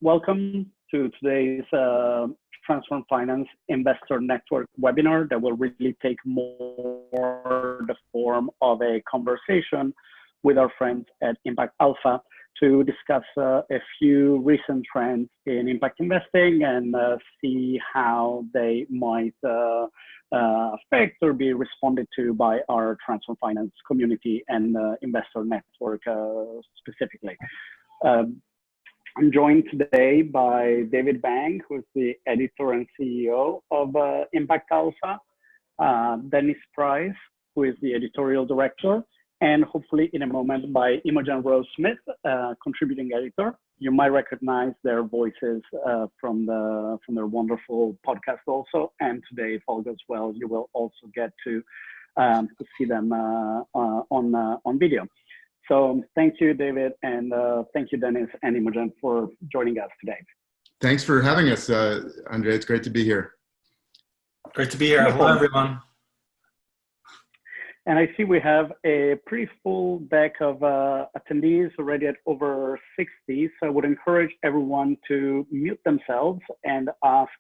Welcome to today's Transform Finance Investor Network webinar that will really take more the form of a conversation with our friends at ImpactAlpha to discuss a few recent trends in impact investing and see how they might affect or be responded to by our Transform Finance community and investor network specifically. I'm joined today by David Bang, who is the editor and CEO of ImpactAlpha, Dennis Price, who is the editorial director, and hopefully in a moment by Imogen Rose Smith, contributing editor. You might recognize their voices from their wonderful podcast also. And today, if all goes well, you will also get to see them on video. So thank you, David, and thank you, Dennis and Imogen, for joining us today. Thanks for having us, Andre. It's great to be here. Great to be here. Hello, everyone. And I see we have a pretty full deck of attendees already at over 60. So I would encourage everyone to mute themselves and ask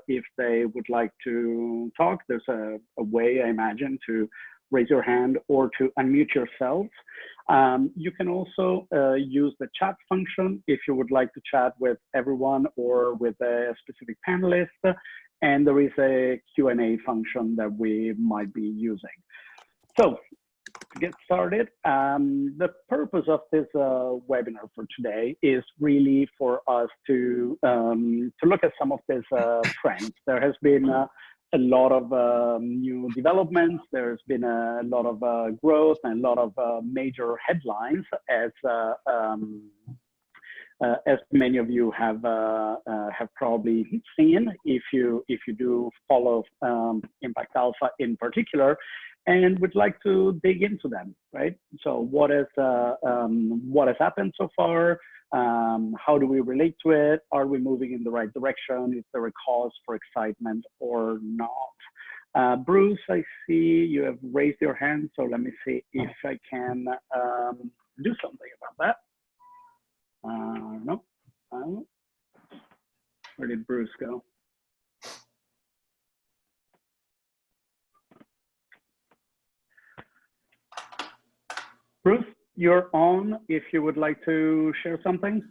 if they would like to talk. There's a way, I imagine, to raise your hand or to unmute yourselves. You can also use the chat function if you would like to chat with everyone or with a specific panelist. And there is a Q&A function that we might be using. So to get started, the purpose of this webinar for today is really for us to look at some of these trends. There has been a lot of new developments. There's been a lot of growth and a lot of major headlines, as many of you have probably seen if you do follow ImpactAlpha in particular, and would like to dig into them, right? So what has happened so far? How do we relate to it? Are we moving in the right direction? Is there a cause for excitement or not? Bruce, I see you have raised your hand, so let me see if I can do something about that. No, where did Bruce go? Bruce, you're on if you would like to share something.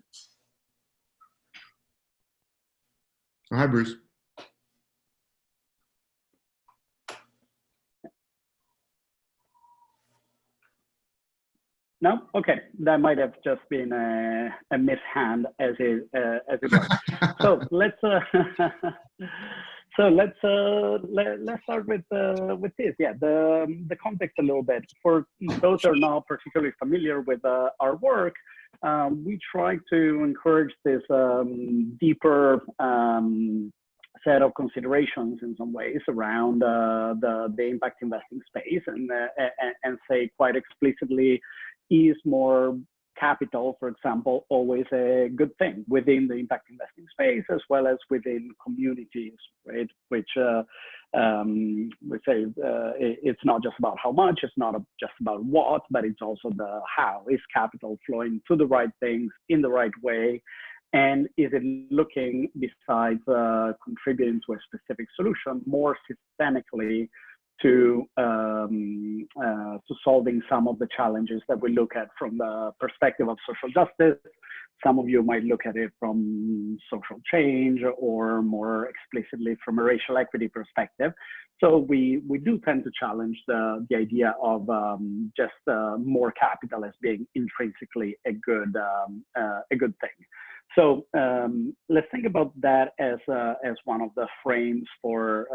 Hi, Bruce. No? Okay, that might have just been a mishand as it was. So let's start with this. Yeah, the context a little bit. For those who are not particularly familiar with our work, we try to encourage this deeper set of considerations in some ways around the impact investing space, and say quite explicitly, is more capital, for example, always a good thing within the impact investing space as well as within communities, right? Which we say it's not just about how much, it's not just about what, but it's also the how. Is capital flowing to the right things in the right way? And is it looking, besides contributing to a specific solution, more systemically to solving some of the challenges that we look at from the perspective of social justice? Some of you might look at it from social change, or more explicitly from a racial equity perspective. So we do tend to challenge the idea of just more capital as being intrinsically a good thing. So let's think about that as one of the frames for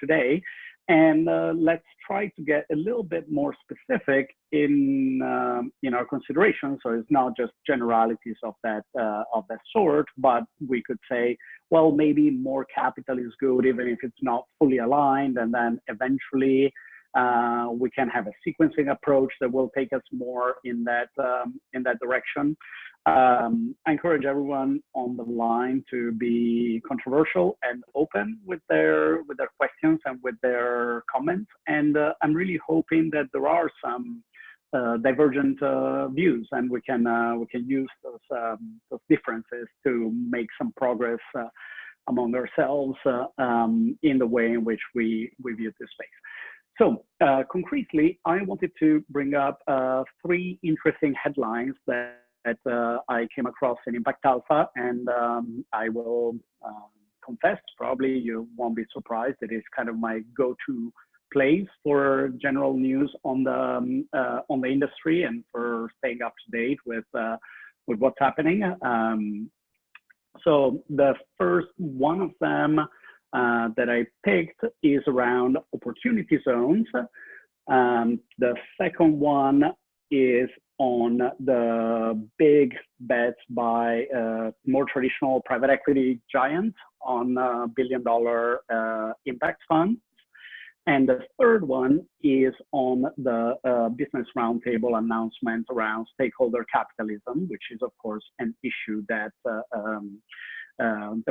today. And let's try to get a little bit more specific in our considerations. So it's not just generalities of that sort, but we could say, well, maybe more capital is good, even if it's not fully aligned. And then eventually we can have a sequencing approach that will take us more in that direction. I encourage everyone on the line to be controversial and open with their questions and with their comments. And I'm really hoping that there are some divergent views, and we can use those differences to make some progress among ourselves in the way in which we view this space. So concretely, I wanted to bring up 3 interesting headlines that I came across in ImpactAlpha, and I will confess, probably you won't be surprised, it is kind of my go-to place for general news on the industry and for staying up to date with what's happening. So the first one of them that I picked is around opportunity zones. The second one is on the big bets by more traditional private equity giants on billion-dollar impact funds. And the third one is on the Business Roundtable announcement around stakeholder capitalism, which is, of course, an issue that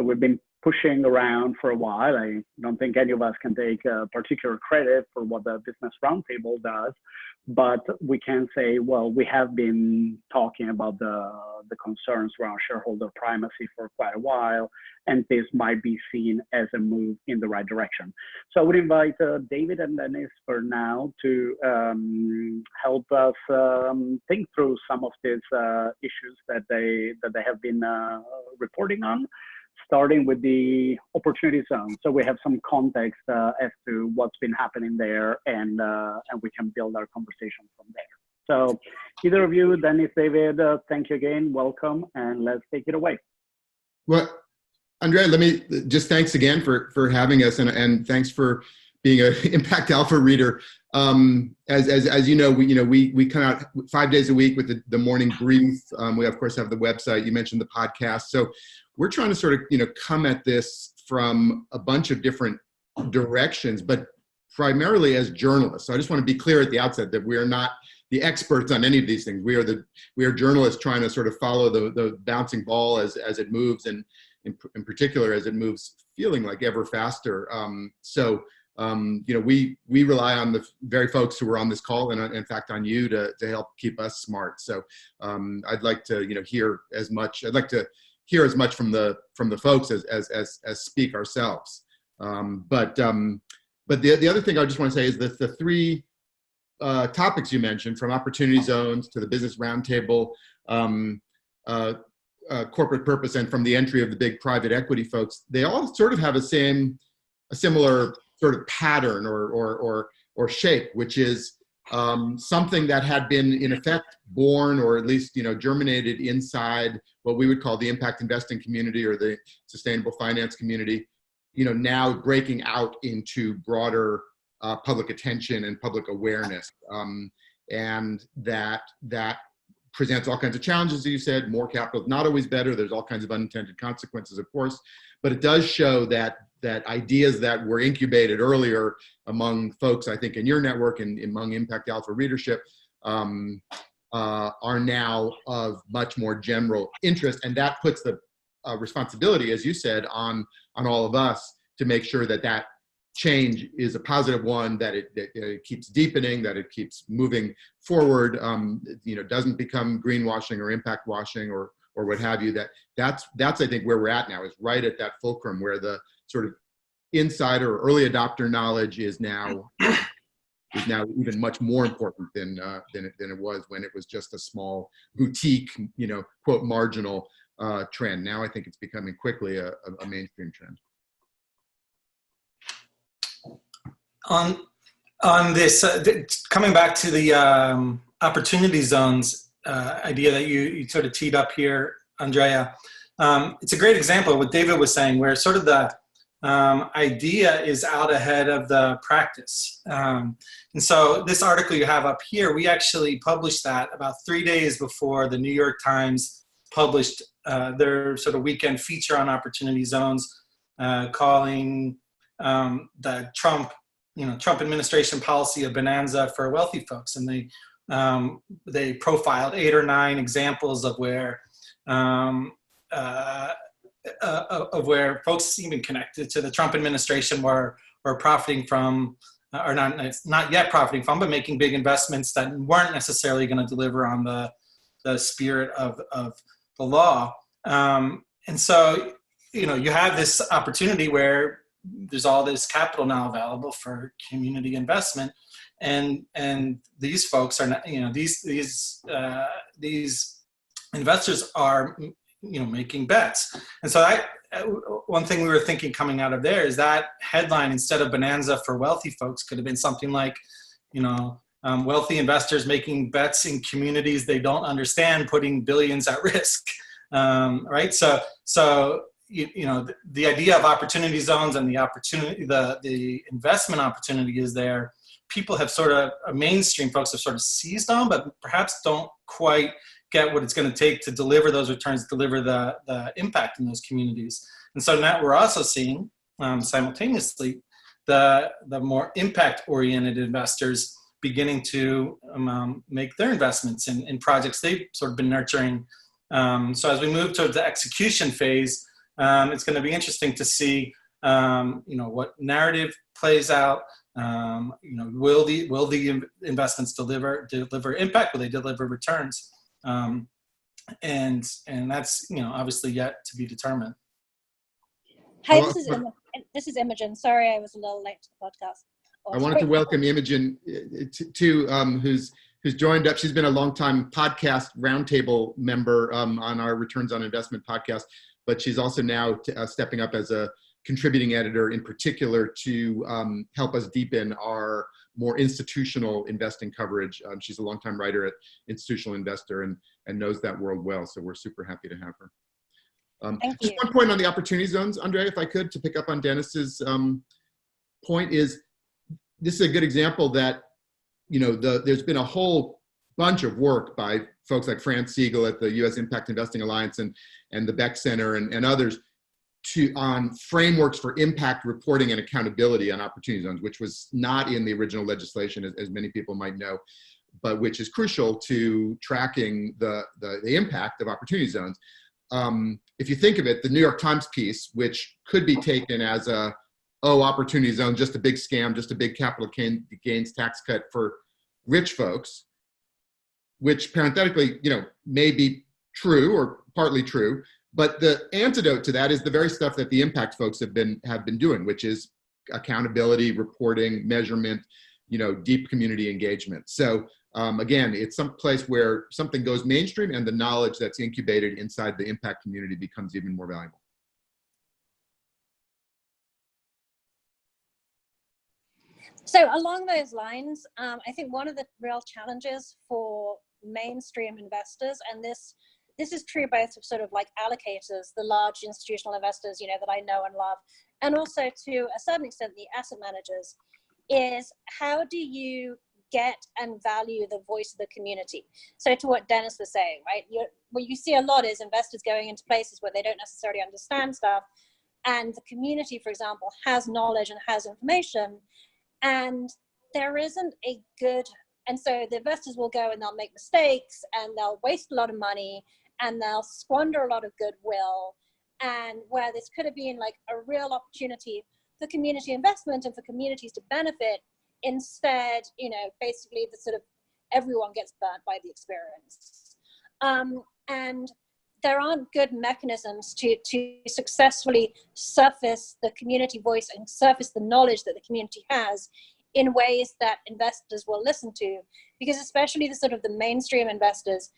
we've been pushing around for a while. I don't think any of us can take particular credit for what the Business Roundtable does, but we can say, well, we have been talking about the concerns around shareholder primacy for quite a while, and this might be seen as a move in the right direction. So I would invite David and Dennis for now to help us think through some of these issues that they have been reporting on, starting with the opportunity zone. So we have some context as to what's been happening there, and we can build our conversation from there. So either of you, Dennis, David, thank you again, welcome, and let's take it away. Well, Andrea, let me just thanks again for having us, and thanks for being an ImpactAlpha reader. As you know, we come out 5 days a week with the morning brief. We of course have the website. You mentioned the podcast, so we're trying to sort of come at this from a bunch of different directions, but primarily as journalists. So I just want to be clear at the outset that we are not the experts on any of these things. We are journalists trying to sort of follow the bouncing ball as it moves, and in particular as it moves, feeling like ever faster. We rely on the very folks who are on this call, and in fact on you to help keep us smart. So I'd like to hear as much. I'd like to hear as much from the folks as speak ourselves. But the other thing I just want to say is that the 3 topics you mentioned, from opportunity zones to the Business Roundtable, corporate purpose, and from the entry of the big private equity folks, they all sort of have a similar sort of pattern or shape, which is something that had been in effect born, or at least germinated inside what we would call the impact investing community or the sustainable finance community, now breaking out into broader public attention and public awareness, and that presents all kinds of challenges. As you said, more capital is not always better. There's all kinds of unintended consequences, of course, but it does show that ideas that were incubated earlier among folks, I think, in your network and among ImpactAlpha readership, are now of much more general interest, and that puts the responsibility, as you said, on all of us to make sure that change is a positive one, that it keeps deepening, that it keeps moving forward, doesn't become greenwashing or impact washing or what have you. That's I think where we're at now, is right at that fulcrum where the sort of insider or early adopter knowledge is now even much more important than it was when it was just a small boutique, quote, marginal trend. Now I think it's becoming quickly a mainstream trend. On this, coming back to the opportunity zones idea that you sort of teed up here, Andrea, it's a great example of what David was saying, where sort of the idea is out ahead of the practice. And so this article you have up here, we actually published that about 3 days before the New York Times published their sort of weekend feature on opportunity zones, calling the Trump administration policy a bonanza for wealthy folks. And they profiled 8 or 9 examples of where folks even connected to the Trump administration were profiting from or not yet profiting from, but making big investments that weren't necessarily going to deliver on the spirit of the law. And so, you know, you have this opportunity where there's all this capital now available for community investment, and these folks are not, you know, these investors are, you know, making bets. And so one thing we were thinking coming out of there is that headline, instead of bonanza for wealthy folks, could have been something like, you know, wealthy investors making bets in communities they don't understand, putting billions at risk, right? So you know, the idea of opportunity zones and the investment opportunity is there. People have sort of, mainstream folks have sort of seized on, but perhaps don't quite get what it's going to take to deliver those returns, deliver the impact in those communities. And so now we're also seeing simultaneously the more impact-oriented investors beginning to make their investments in projects they've sort of been nurturing. So as we move towards the execution phase, it's going to be interesting to see, you know, what narrative plays out. You know, will the investments deliver impact? Will they deliver returns? And that's, you know, obviously yet to be determined. Hi, this is Imogen. Sorry, I was a little late to the podcast. I wanted to welcome Imogen who's joined up. She's been a longtime podcast roundtable member on our Returns on Investment podcast, but she's also now stepping up as a contributing editor, in particular to help us deepen our more institutional investing coverage. She's a longtime writer at Institutional Investor and knows that world well, so we're super happy to have her. Just one point on the opportunity zones, Andrea, if I could, to pick up on Dennis's point, is this is a good example that, you know, there's been a whole bunch of work by folks like Franz Siegel at the U.S. Impact Investing Alliance and the Beck Center and others on frameworks for impact reporting and accountability on opportunity zones, which was not in the original legislation, as many people might know, but which is crucial to tracking the impact of opportunity zones. If you think of it, the New York Times piece, which could be taken as opportunity zone, just a big scam, just a big capital gains tax cut for rich folks, which parenthetically, you know, may be true or partly true, but the antidote to that is the very stuff that the impact folks have been doing, which is accountability, reporting, measurement, you know, deep community engagement. So again, it's some place where something goes mainstream and the knowledge that's incubated inside the impact community becomes even more valuable. So along those lines, I think one of the real challenges for mainstream investors, and this is true both of sort of like allocators, the large institutional investors, you know, that I know and love, and also to a certain extent the asset managers, is how do you get and value the voice of the community? So to what Dennis was saying, right? What you see a lot is investors going into places where they don't necessarily understand stuff, and the community, for example, has knowledge and has information, and there isn't a good, and so the investors will go and they'll make mistakes and they'll waste a lot of money and they'll squander a lot of goodwill, and where this could have been like a real opportunity for community investment and for communities to benefit, instead, you know, basically the sort of everyone gets burnt by the experience. And there aren't good mechanisms to successfully surface the community voice and surface the knowledge that the community has in ways that investors will listen to, because especially the sort of the mainstream investors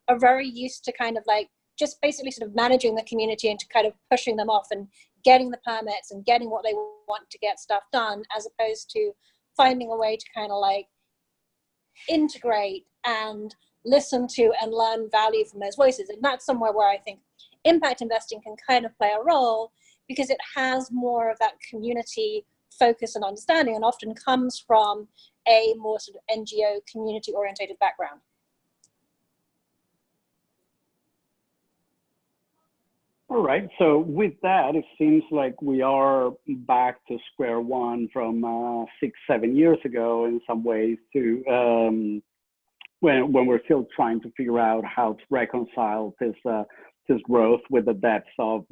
are very used to kind of like just basically sort of managing the community and to kind of pushing them off and getting the permits and getting what they want to get stuff done, as opposed to finding a way to kind of like integrate and listen to and learn value from those voices. And that's somewhere where I think impact investing can kind of play a role, because it has more of that community focus and understanding, and often comes from a more sort of NGO community orientated background. All right, so with that, it seems like we are back to square one from 6-7 years ago in some ways, to when we're still trying to figure out how to reconcile this growth with the depths of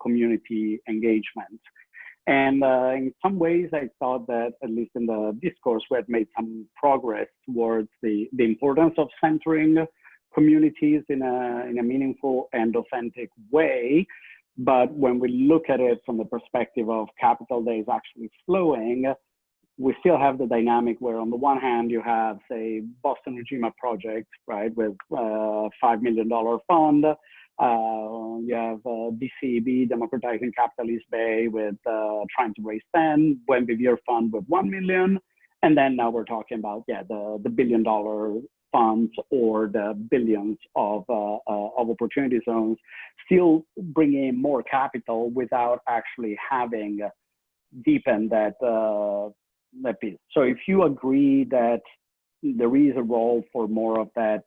community engagement. And in some ways, I thought that, at least in the discourse, we had made some progress towards the importance of centering communities in a meaningful and authentic way. But when we look at it from the perspective of capital that is actually flowing, we still have the dynamic where on the one hand, you have, say, Boston Regima project, right, with $5 million fund. You have DCEB, Democratizing Capital East Bay, with trying to raise 10, Buen Vivir Fund with 1 million. And then now we're talking about, the $1 billion funds or the billions of opportunity zones, still bringing in more capital without actually having deepened that piece. So if you agree that there is a role for more of that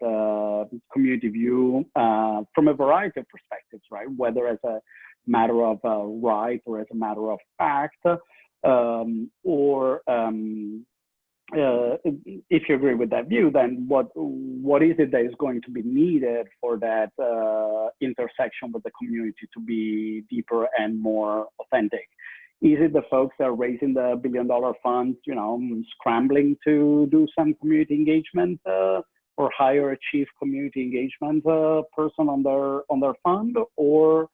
community view from a variety of perspectives, right? Whether as a matter of right or as a matter of fact, if you agree with that view, then what is it that is going to be needed for that intersection with the community to be deeper and more authentic? Is it the folks that are raising the $1 billion funds, scrambling to do some community engagement or hire a chief community engagement person on their fund, or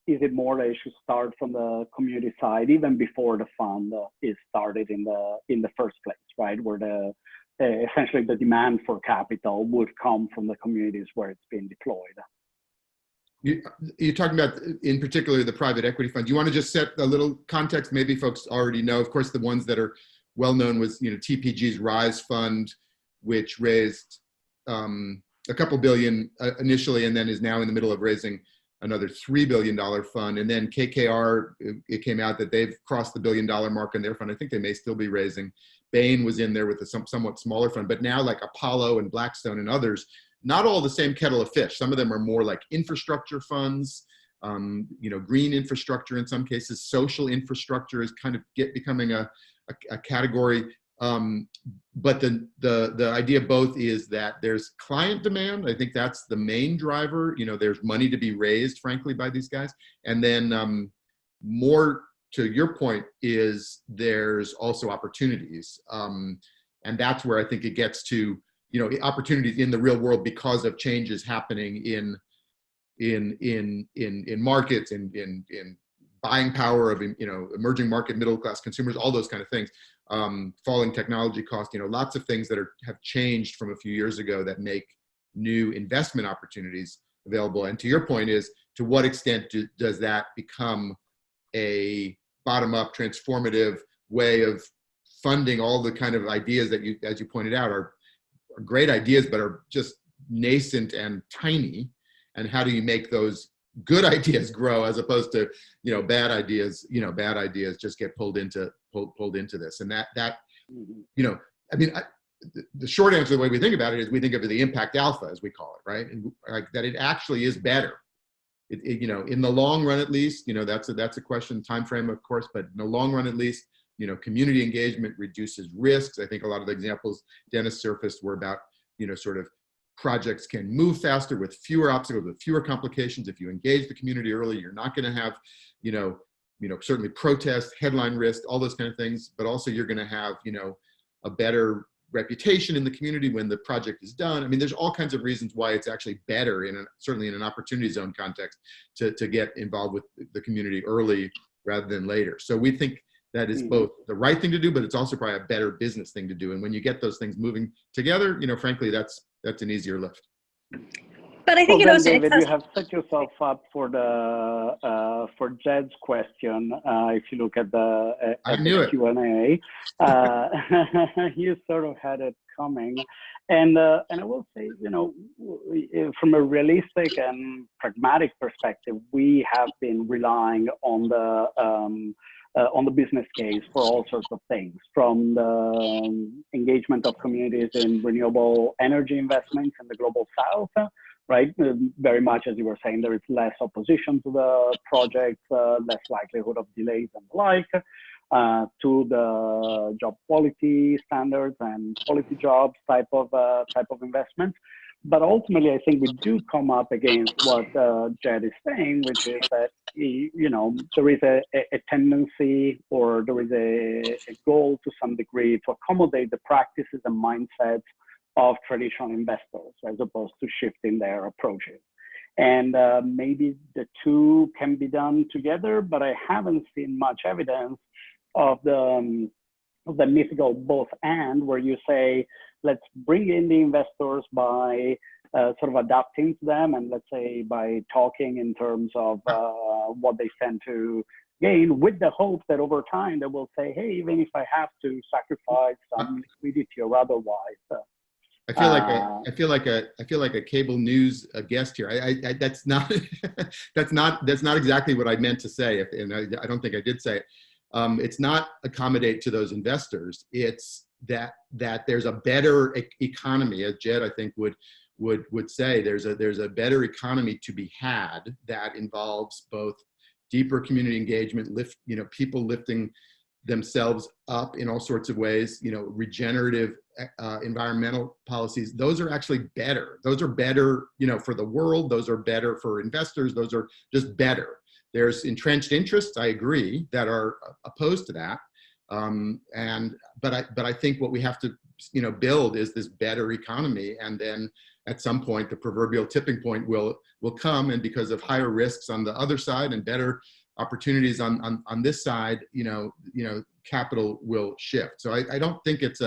is it more that it should start from the community side even before the fund is started in the first place, right? Where essentially the demand for capital would come from the communities where it's being deployed. You're talking about, in particular, the private equity fund. Do you want to just set a little context? Maybe folks already know. Of course, the ones that are well known was, TPG's Rise Fund, which raised a couple billion initially, and then is now in the middle of raising another $3 billion fund. And then KKR, it came out that they've crossed the $1 billion mark in their fund. I think they may still be raising. Bain was in there with a somewhat smaller fund, but now like Apollo and Blackstone and others, not all the same kettle of fish. Some of them are more like infrastructure funds, green infrastructure in some cases. Social infrastructure is kind of becoming a category. But the idea both is that there's client demand. I think that's the main driver. There's money to be raised, frankly, by these guys. And then more to your point is there's also opportunities. And that's where I think it gets to, opportunities in the real world because of changes happening in markets, in buying power of emerging market middle class consumers, all those kind of things, falling technology costs, lots of things that have changed from a few years ago that make new investment opportunities available. And to your point is, to what extent does that become a bottom-up transformative way of funding all the kind of ideas that you, as you pointed out, are great ideas, but are just nascent and tiny. And how do you make those good ideas grow as opposed to, bad ideas, bad ideas just get pulled into this. And that the short answer, the way we think about it is we think of it the impact alpha, as we call it, right? And like that it actually is better. In the long run, at least, that's a question, time frame, of course, but in the long run, at least, community engagement reduces risks. I think a lot of the examples Dennis surfaced were about, sort of projects can move faster with fewer obstacles, with fewer complications. If you engage the community early, you're not going to have, certainly protest, headline risk, all those kind of things, but also you're going to have, a better reputation in the community when the project is done. I mean, there's all kinds of reasons why it's actually better certainly in an opportunity zone context to get involved with the community early rather than later. So we think that is both the right thing to do, but it's also probably a better business thing to do. And when you get those things moving together, frankly, that's an easier lift. But I think David, you have set yourself up for Jed's question. If you look at the Q&A, you sort of had it coming. And I will say, from a realistic and pragmatic perspective, we have been relying on the business case for all sorts of things, from the engagement of communities in renewable energy investments in the global south, right? Very much as you were saying, there is less opposition to the project, less likelihood of delays and the like, to the job quality standards and quality jobs type of investment. But ultimately, I think we do come up against what Jed is saying, which is that, you know, there is a tendency, or there is a goal to some degree to accommodate the practices and mindsets of traditional investors as opposed to shifting their approaches. And maybe the two can be done together, but I haven't seen much evidence of the mythical both and, where you say, let's bring in the investors by sort of adapting to them, and let's say by talking in terms of what they stand to gain, with the hope that over time they will say, hey, even if I have to sacrifice some liquidity or otherwise. I feel like a cable news guest here. That's not that's not exactly what I meant to say. And I don't think I did say it. It's not accommodate to those investors. It's that there's a better economy, as Jed I think would say. There's a better economy to be had that involves both deeper community engagement, people lifting themselves up in all sorts of ways, regenerative environmental policies. Those are actually better. Those are better, for the world. Those are better for investors. Those are just better. There's entrenched interests, I agree, that are opposed to that. But I think what we have to, build is this better economy. And then at some point, the proverbial tipping point will come. And because of higher risks on the other side and better opportunities on this side, capital will shift. So I don't think it's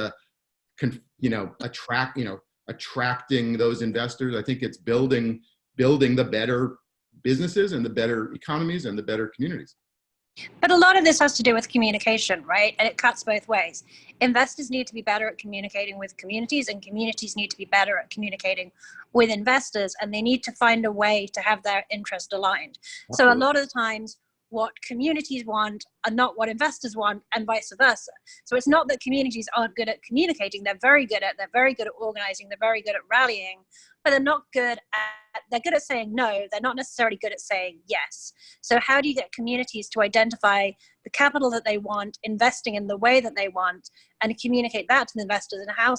attracting those investors. I think it's building the better businesses and the better economies and the better communities. But a lot of this has to do with communication, right? And it cuts both ways. Investors need to be better at communicating with communities, and communities need to be better at communicating with investors, and they need to find a way to have their interest aligned. Absolutely. So a lot of the times, what communities want are not what investors want, and vice versa. So it's not that communities aren't good at communicating. They're very good at organizing. They're very good at rallying, but they're good at saying no. They're not necessarily good at saying yes. So how do you get communities to identify the capital that they want, investing in the way that they want, and communicate that to the investors? And how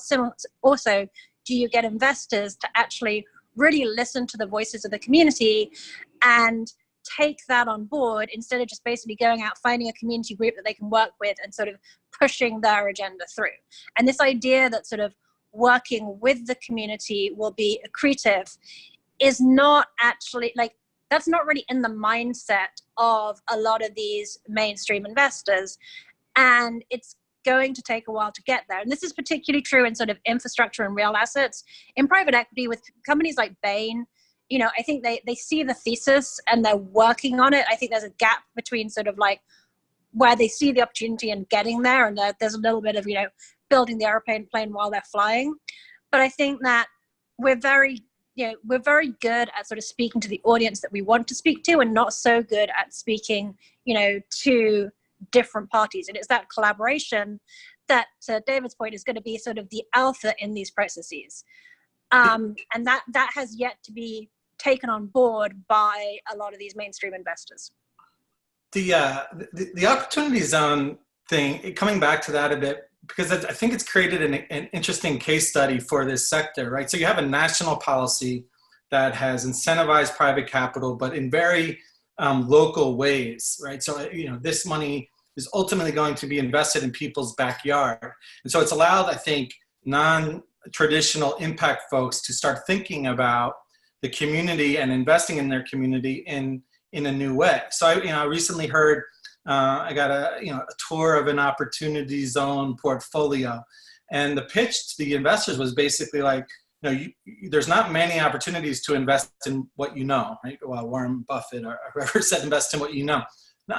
also do you get investors to actually really listen to the voices of the community and take that on board, instead of just basically going out, finding a community group that they can work with and sort of pushing their agenda through? And this idea that sort of working with the community will be accretive is not actually, that's not really in the mindset of a lot of these mainstream investors. And it's going to take a while to get there. And this is particularly true in sort of infrastructure and real assets. In private equity, with companies like Bain, I think they see the thesis and they're working on it. I think there's a gap between sort of where they see the opportunity and getting there, and there's a little bit of, building the airplane while they're flying. But I think that we're very good at sort of speaking to the audience that we want to speak to, and not so good at speaking, to different parties. And it's that collaboration that, to David's point, is going to be sort of the alpha in these processes. And that has yet to be taken on board by a lot of these mainstream investors. The opportunity zone thing, coming back to that a bit, because I think it's created an interesting case study for this sector, right? So you have a national policy that has incentivized private capital, but in very local ways, right? So, this money is ultimately going to be invested in people's backyard. And so it's allowed, I think, non-traditional impact folks to start thinking about the community and investing in their community in a new way. So I recently heard, I got a tour of an opportunity zone portfolio, and the pitch to the investors was basically there's not many opportunities to invest in what you know, right? Well, Warren Buffett or whoever said invest in what you know.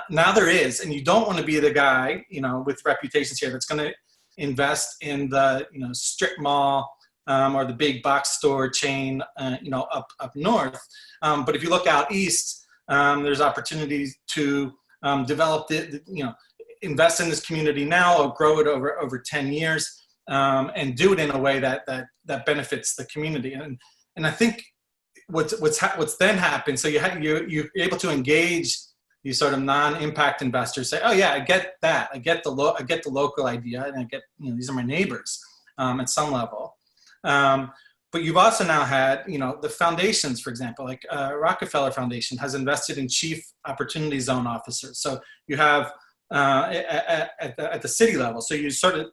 Now there is, and you don't want to be the guy, with reputations here that's going to invest in the, strip mall or the big box store chain, up north. But if you look out east, there's opportunities to develop invest in this community now or grow it over 10 years and do it in a way that benefits the community. And I think what's then happened, so you're able to engage these sort of non-impact investors, say, oh yeah, I get that. I get the local idea, and I get, these are my neighbors at some level. but you've also now had, the foundations, for example, like Rockefeller Foundation has invested in chief opportunity zone officers. So you have at the city level, so you sort of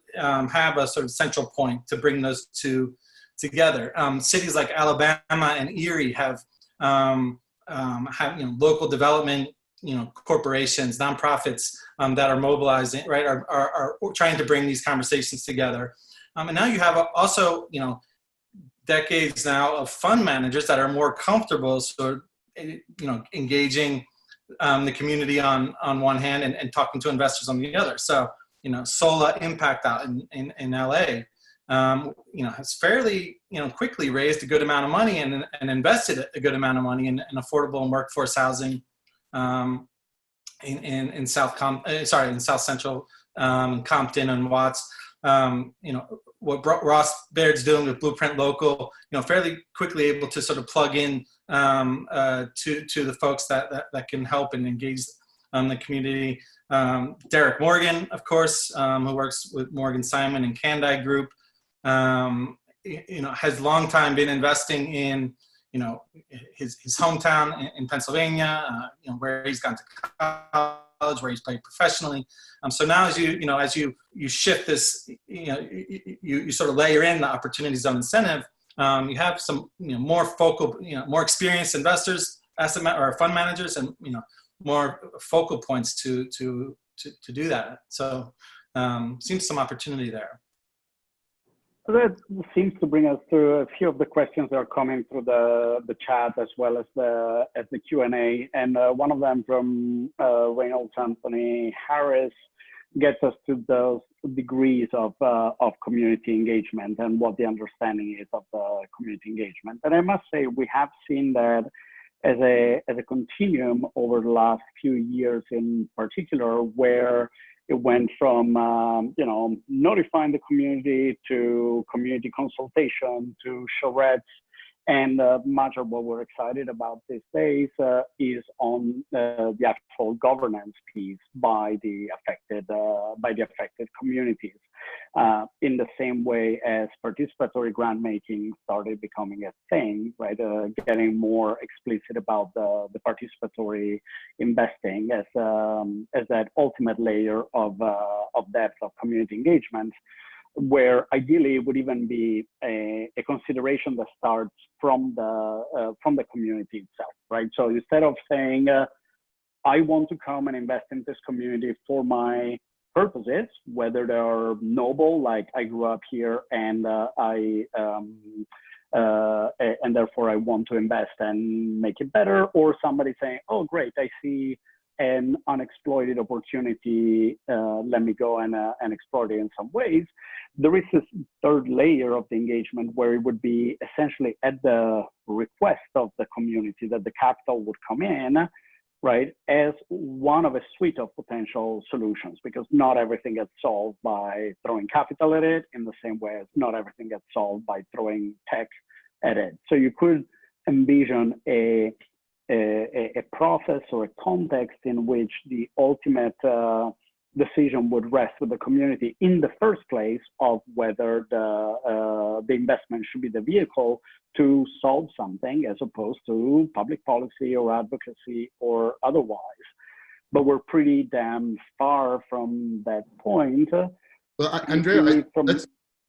have a sort of central point to bring those two together. Cities like Alabama and Erie have local development, corporations, nonprofits that are mobilizing, right, are trying to bring these conversations together. And now you have also, decades now of fund managers that are more comfortable sort of, engaging the community on one hand and talking to investors on the other. So, Sola ImpactAlpha in LA, has fairly, quickly raised a good amount of money and invested a good amount of money in affordable and workforce housing in South Central, Compton and Watts. What Ross Baird's doing with Blueprint Local, fairly quickly able to sort of plug in to the folks that can help and engage the community. Derek Morgan, of course, who works with Morgan Simon and Candide Group, has long time been investing in, his hometown in Pennsylvania, where he's gone to college, where he's played professionally. So now as you shift this, you sort of layer in the opportunity zone incentive, you have some, more focal, more experienced investors, or fund managers, and, more focal points to do that. So seems some opportunity there. So that seems to bring us to a few of the questions that are coming through the chat as well as the Q&A. And one of them from Reynolds Anthony Harris gets us to those degrees of community engagement and what the understanding is of the community engagement. And I must say, we have seen that as a continuum over the last few years in particular, where it went from, notifying the community to community consultation to charrettes, and much of what we're excited about these days is on the actual governance piece by the affected communities. In the same way as participatory grant making started becoming a thing, right? Getting more explicit about the participatory investing as that ultimate layer of depth of community engagement, where ideally it would even be a consideration that starts from the community itself, right? So instead of saying, I want to come and invest in this community for my purposes, whether they're noble, like I grew up here and and therefore I want to invest and make it better, or somebody saying, oh great, I see an unexploited opportunity, let me go and explore it in some ways. There is this third layer of the engagement where it would be essentially at the request of the community that the capital would come in, right, as one of a suite of potential solutions, because not everything gets solved by throwing capital at it, in the same way as not everything gets solved by throwing tech at it. So you could envision a process or a context in which the ultimate decision would rest with the community in the first place of whether the investment should be the vehicle to solve something, as opposed to public policy or advocacy or otherwise. But we're pretty damn far from that point. Well, Andrea,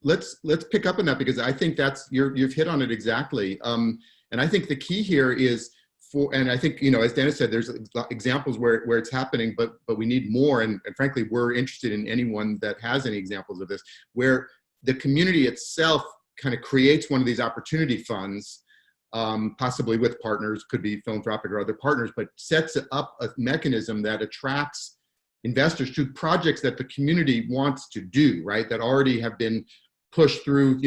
let's pick up on that, because I think that's you've hit on it exactly. And I think the key here is and I think, as Dana said, there's examples where it's happening, but we need more. And frankly, we're interested in anyone that has any examples of this, where the community itself kind of creates one of these opportunity funds, possibly with partners, could be philanthropic or other partners, but sets up a mechanism that attracts investors to projects that the community wants to do, right? That already have been pushed through,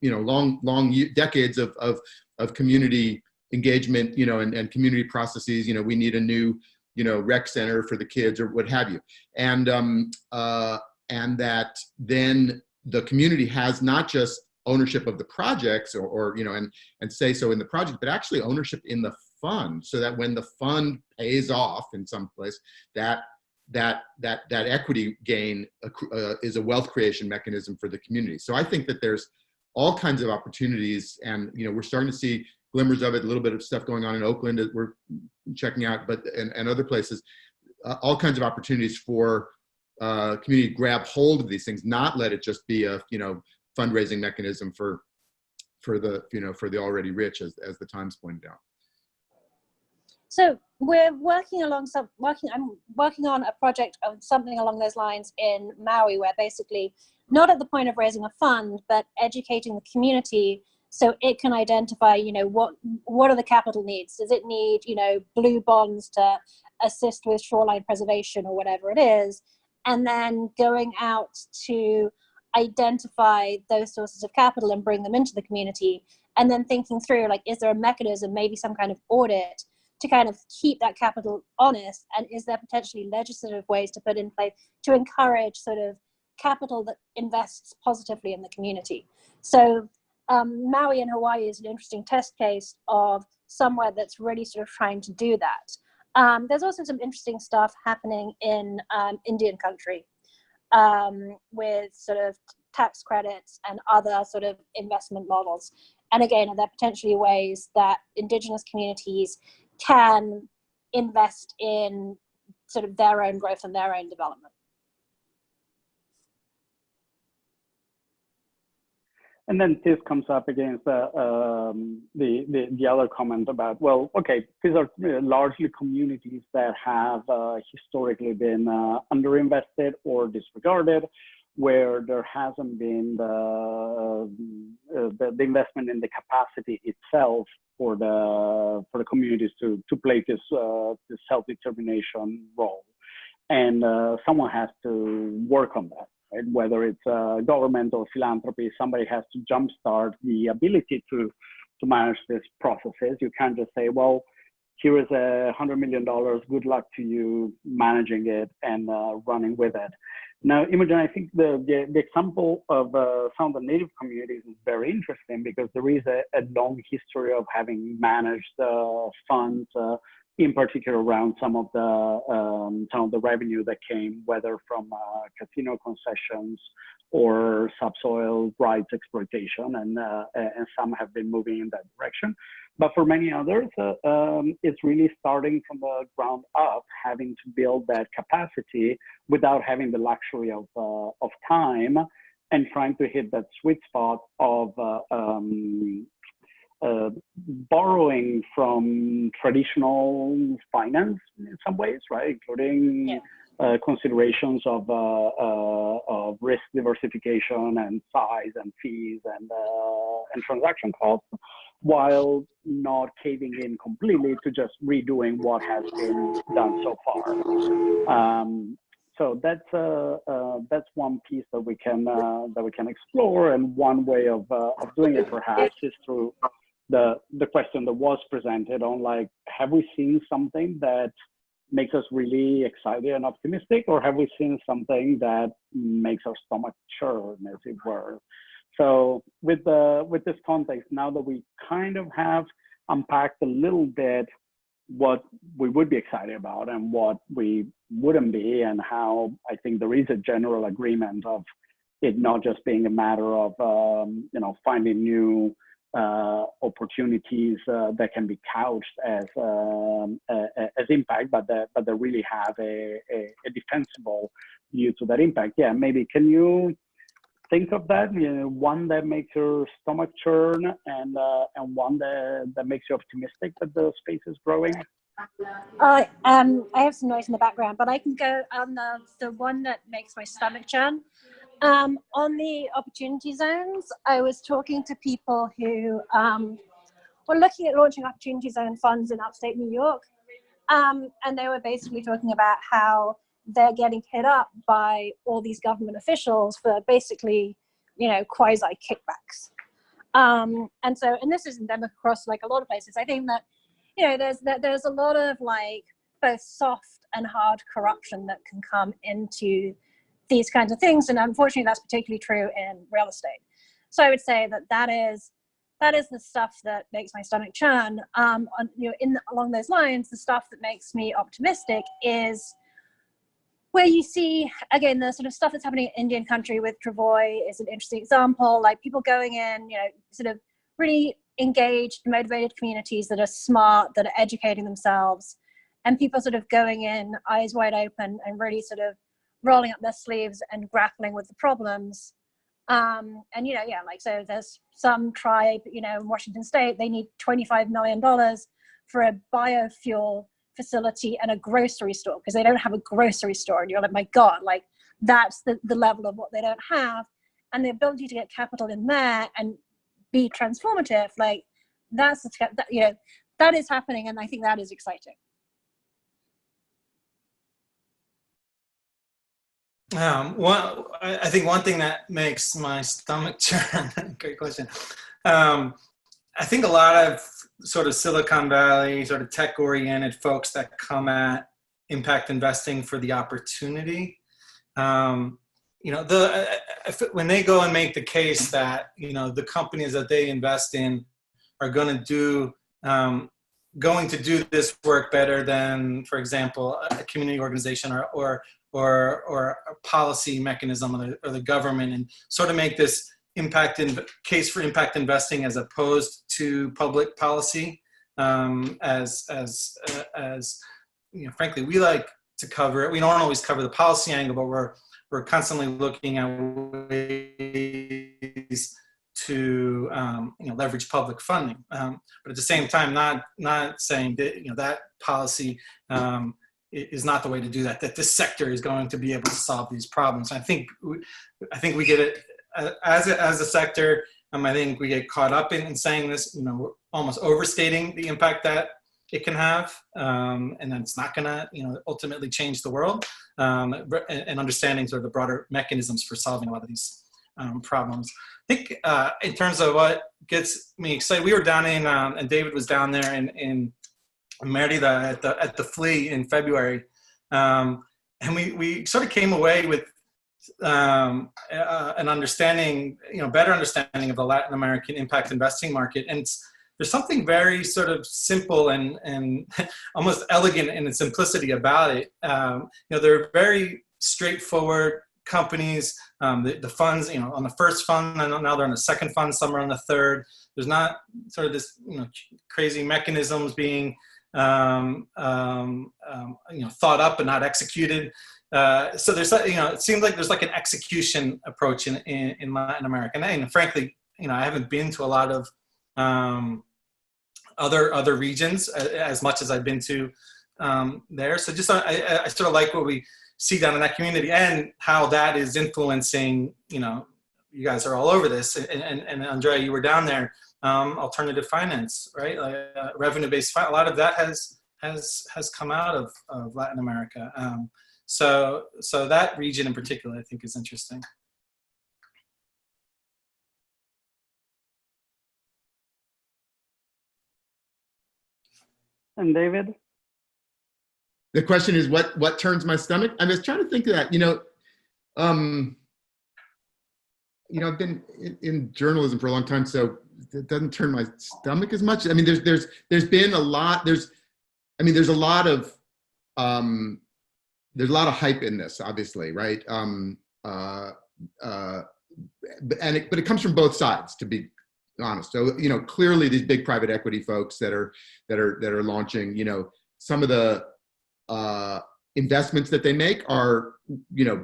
long decades of community engagement, and community processes. We need a new, rec center for the kids or what have you. And that then the community has not just ownership of the projects and say so in the project, but actually ownership in the fund, so that when the fund pays off in some place, that equity gain is a wealth creation mechanism for the community. So I think that there's all kinds of opportunities. And, you know, we're starting to see glimmers of it, a little bit of stuff going on in Oakland that we're checking out, but and other places, all kinds of opportunities for community to grab hold of these things, not let it just be a, you know, fundraising mechanism for the, you know, for the already rich, as the Times pointed out. So we're working I'm working on a project of something along those lines in Maui, where basically not at the point of raising a fund, but educating the community so it can identify, you know, what are the capital needs? Does it need, you know, blue bonds to assist with shoreline preservation or whatever it is? And then going out to identify those sources of capital and bring them into the community, and then thinking through, like, is there a mechanism, maybe some kind of audit, to kind of keep that capital honest? And is there potentially legislative ways to put in place to encourage sort of capital that invests positively in the community? So Maui in Hawaii is an interesting test case of somewhere that's really sort of trying to do that. There's also some interesting stuff happening in Indian country with sort of tax credits and other sort of investment models. And again, are there potentially ways that indigenous communities can invest in sort of their own growth and their own development? And then this comes up against the other comment about, well, okay, these are largely communities that have historically been underinvested or disregarded, where there hasn't been the investment in the capacity itself for the communities to play this self-determination role, and someone has to work on that. Right? Whether it's government or philanthropy, somebody has to jumpstart the ability to manage these processes. You can't just say, well, here is $100 million, good luck to you managing it and running with it. Now, Imogen, I think the example of some of the native communities is very interesting, because there is a long history of having managed funds, in particular around some of the revenue that came, whether from casino concessions or subsoil rights exploitation, and some have been moving in that direction. But for many others, it's really starting from the ground up, having to build that capacity without having the luxury of time, and trying to hit that sweet spot of borrowing from traditional finance in some ways, right? Including considerations of risk diversification and size and fees and transaction costs, while not caving in completely to just redoing what has been done so far. So that's one piece that we can explore, and one way of doing it perhaps is through the question that was presented on, like, have we seen something that makes us really excited and optimistic, or have we seen something that makes our stomach churn, as it were? So with this context, now that we kind of have unpacked a little bit what we would be excited about and what we wouldn't be, and how I think there is a general agreement of it not just being a matter of finding new opportunities that can be couched as impact, but that really have a defensible view to that impact. Yeah, maybe can you think of that? One that makes your stomach churn, and one that makes you optimistic that the space is growing. I have some noise in the background, but I can go on the one that makes my stomach churn. On the opportunity zones, I was talking to people who were looking at launching opportunity zone funds in upstate New York, and they were basically talking about how they're getting hit up by all these government officials for basically, quasi kickbacks. And this is endemic across like a lot of places. I think that, there's a lot of like both soft and hard corruption that can come into these kinds of things, and unfortunately that's particularly true in real estate. So I would say that is the stuff that makes my stomach churn. Along those lines, the stuff that makes me optimistic is where you see, again, the sort of stuff that's happening in Indian country with Travoy is an interesting example, like people going in, sort of really engaged, motivated communities that are smart, that are educating themselves, and people sort of going in eyes wide open and really sort of rolling up their sleeves and grappling with the problems. So there's some tribe, in Washington State, they need $25 million for a biofuel facility and a grocery store because they don't have a grocery store. And you're like, my God, like that's the level of what they don't have. And the ability to get capital in there and be transformative, like that is happening. And I think that is exciting. I think one thing that makes my stomach churn, great question. I think a lot of sort of Silicon Valley, sort of tech-oriented folks that come at impact investing for the opportunity, when they go and make the case that, the companies that they invest in are going to do this work better than, for example, a community organization or a policy mechanism or the government, and sort of make this case for impact investing as opposed to public policy, frankly, we like to cover it. We don't always cover the policy angle, but we're constantly looking at ways to leverage public funding, but at the same time, not saying that that policy is not the way to do that. That this sector is going to be able to solve these problems. I think we get it as a sector. I think we get caught up in saying this. We're almost overstating the impact that it can have, and that it's not going to ultimately change the world. And understanding sort of the broader mechanisms for solving a lot of these problems. I think in terms of what gets me excited, we were down in, and David was down there in Merida at the Flea in February, and we sort of came away with an understanding, better understanding of the Latin American impact investing market, and there's something very sort of simple and almost elegant in its simplicity about it. They're very straightforward companies. The funds, on the first fund, and now they're on the second fund, some are on the third. There's not sort of this, crazy mechanisms being thought up and not executed. So there's, it seems like there's like an execution approach in Latin America. And frankly, I haven't been to a lot of other regions as much as I've been to there. So just I sort of like what we see down in that community and how that is influencing. You guys are all over this, and Andrea, you were down there. Alternative finance, right? Revenue-based. A lot of that has come out of Latin America. So that region in particular, I think, is interesting. And David? The question is, what turns my stomach? I was trying to think of that. I've been in journalism for a long time, so it doesn't turn my stomach as much. I mean, there's been a lot. There's a lot of hype in this, obviously, right? But it comes from both sides, to be honest. So clearly these big private equity folks that are launching, some of the investments that they make are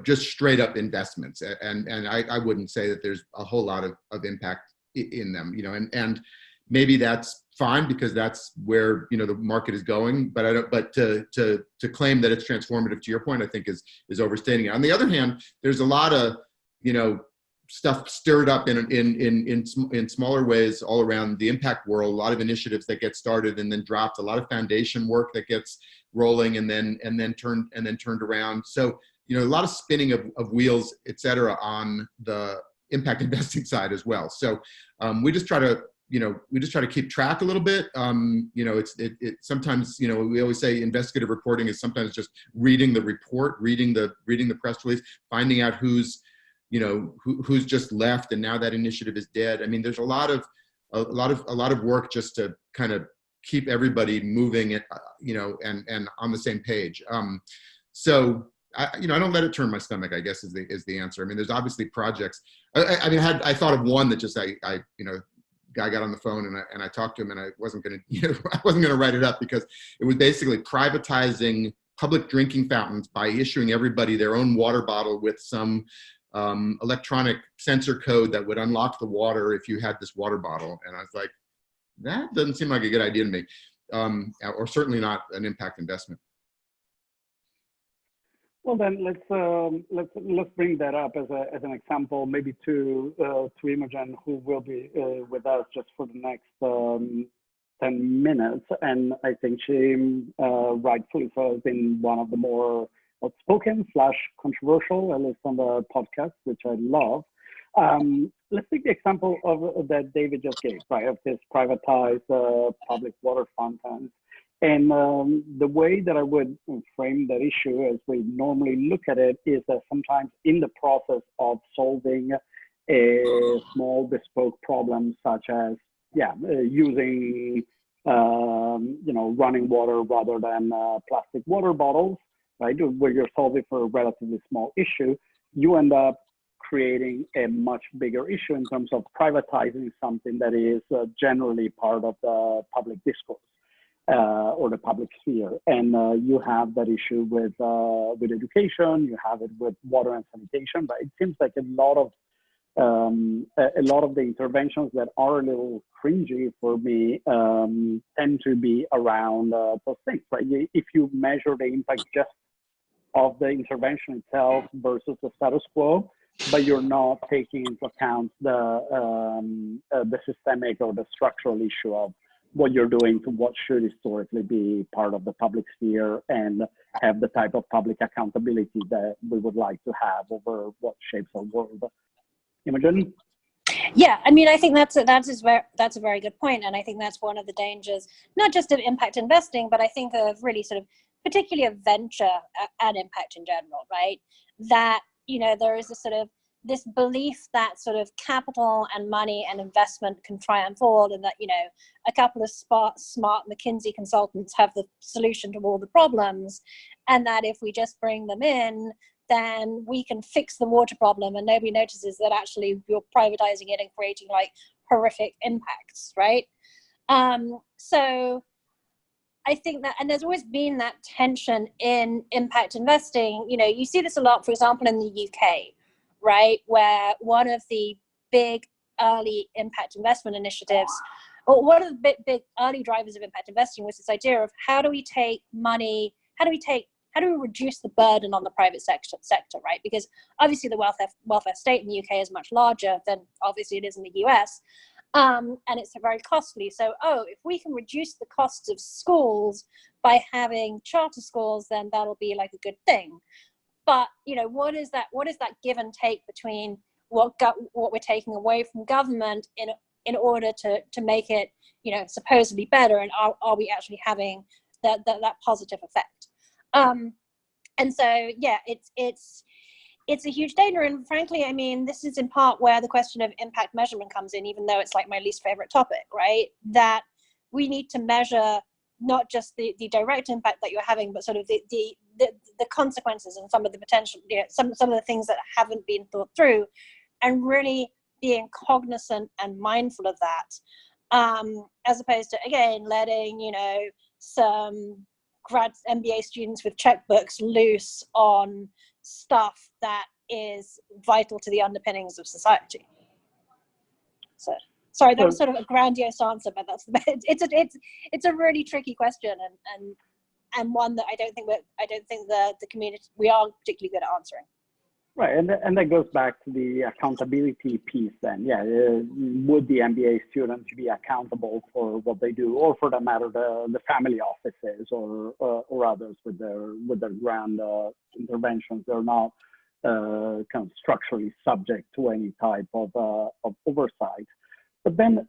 just straight up investments, and I wouldn't say that there's a whole lot of impact in them, and maybe that's fine because that's where the market is going. But to claim that it's transformative, to your point, I think is overstating it. On the other hand, there's a lot of stuff stirred up in smaller ways all around the impact world. A lot of initiatives that get started and then dropped. A lot of foundation work that gets rolling and then turned around. So a lot of spinning of wheels, et cetera, on the impact investing side as well. So we just try to keep track a little bit. It's sometimes, we always say investigative reporting is sometimes just reading the report, reading the press release, finding out who's just left and now that initiative is dead. I mean, there's a lot of work just to kind of keep everybody moving, and on the same page. So I don't let it turn my stomach, I guess is the answer. I mean, there's obviously projects. I thought of one that just, guy got on the phone and I talked to him, and I wasn't going to write it up, because it was basically privatizing public drinking fountains by issuing everybody their own water bottle with some electronic sensor code that would unlock the water if you had this water bottle. And I was like, that doesn't seem like a good idea to me, or certainly not an impact investment. Well, then let's bring that up as an example, maybe to Imogen, who will be with us just for the next 10 minutes, and I think she rightfully so has been one of the more outspoken / controversial, at least on the podcast, which I love. Let's take the example of that David just gave, right, of this privatized public water fountains. And the way that I would frame that issue as we normally look at it is that sometimes in the process of solving a small bespoke problem, such as using running water rather than plastic water bottles, right, where you're solving for a relatively small issue, you end up creating a much bigger issue in terms of privatizing something that is generally part of the public discourse. Or the public sphere, and you have that issue with education. You have it with water and sanitation. But it seems like a lot of the interventions that are a little cringy for me tend to be around those things. Right? If you measure the impact just of the intervention itself versus the status quo, but you're not taking into account the systemic or the structural issue of what you're doing to what should historically be part of the public sphere and have the type of public accountability that we would like to have over what shapes our world. Imogen? Yeah, I mean, I think that's a very good point, and I think that's one of the dangers, not just of impact investing, but I think of really sort of particularly of venture and impact in general, right? That there is a sort of this belief that sort of capital and money and investment can triumph all, and that a couple of smart McKinsey consultants have the solution to all the problems, and that if we just bring them in, then we can fix the water problem, and nobody notices that actually you're privatizing it and creating like horrific impacts, right? So I think that, and there's always been that tension in impact investing. You see this a lot, for example, in the UK, right, where one of the big early impact investment initiatives, or one of the big early drivers of impact investing was this idea of how do we take money, how do we reduce the burden on the private sector, right? Because obviously the welfare state in the UK is much larger than obviously it is in the US, and it's very costly. So, if we can reduce the costs of schools by having charter schools, then that'll be like a good thing. But what is that give and take between what we're taking away from government in order to make it supposedly better, and are we actually having that positive effect? And so it's a huge danger, and frankly, I mean, this is in part where the question of impact measurement comes in, even though it's like my least favorite topic, right? That we need to measure not just the direct impact that you're having, but sort of the consequences and some of the potential, some of the things that haven't been thought through, and really being cognizant and mindful of that, as opposed to, again, letting some grad MBA students with checkbooks loose on stuff that is vital to the underpinnings of society. So. Sorry, that was sort of a grandiose answer, but that's it's a really tricky question, and one that I don't think the community, we are particularly good at answering. Right, and that goes back to the accountability piece. Then, would the MBA students be accountable for what they do, or for that matter, the family offices or others with their grand interventions? They're not kind of structurally subject to any type of oversight. But then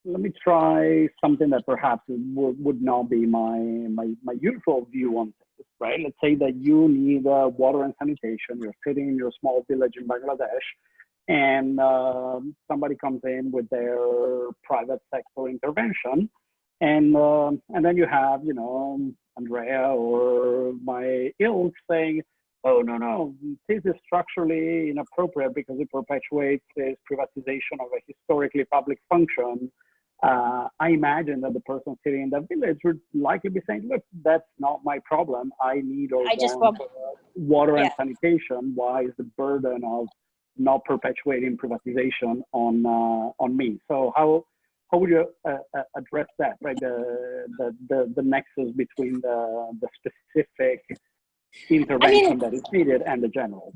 let me try something that perhaps would not be my usual view on this, right? Let's say that you need water and sanitation. You're sitting in your small village in Bangladesh, and somebody comes in with their private sector intervention, and then you have Andrea or my ilk saying, oh, no, this is structurally inappropriate because it perpetuates this privatization of a historically public function, I imagine that the person sitting in that village would likely be saying, look, that's not my problem. I need water and sanitation. Why is the burden of not perpetuating privatization on me? So how would you address that, right? The nexus between the specific intervention that is needed and the general?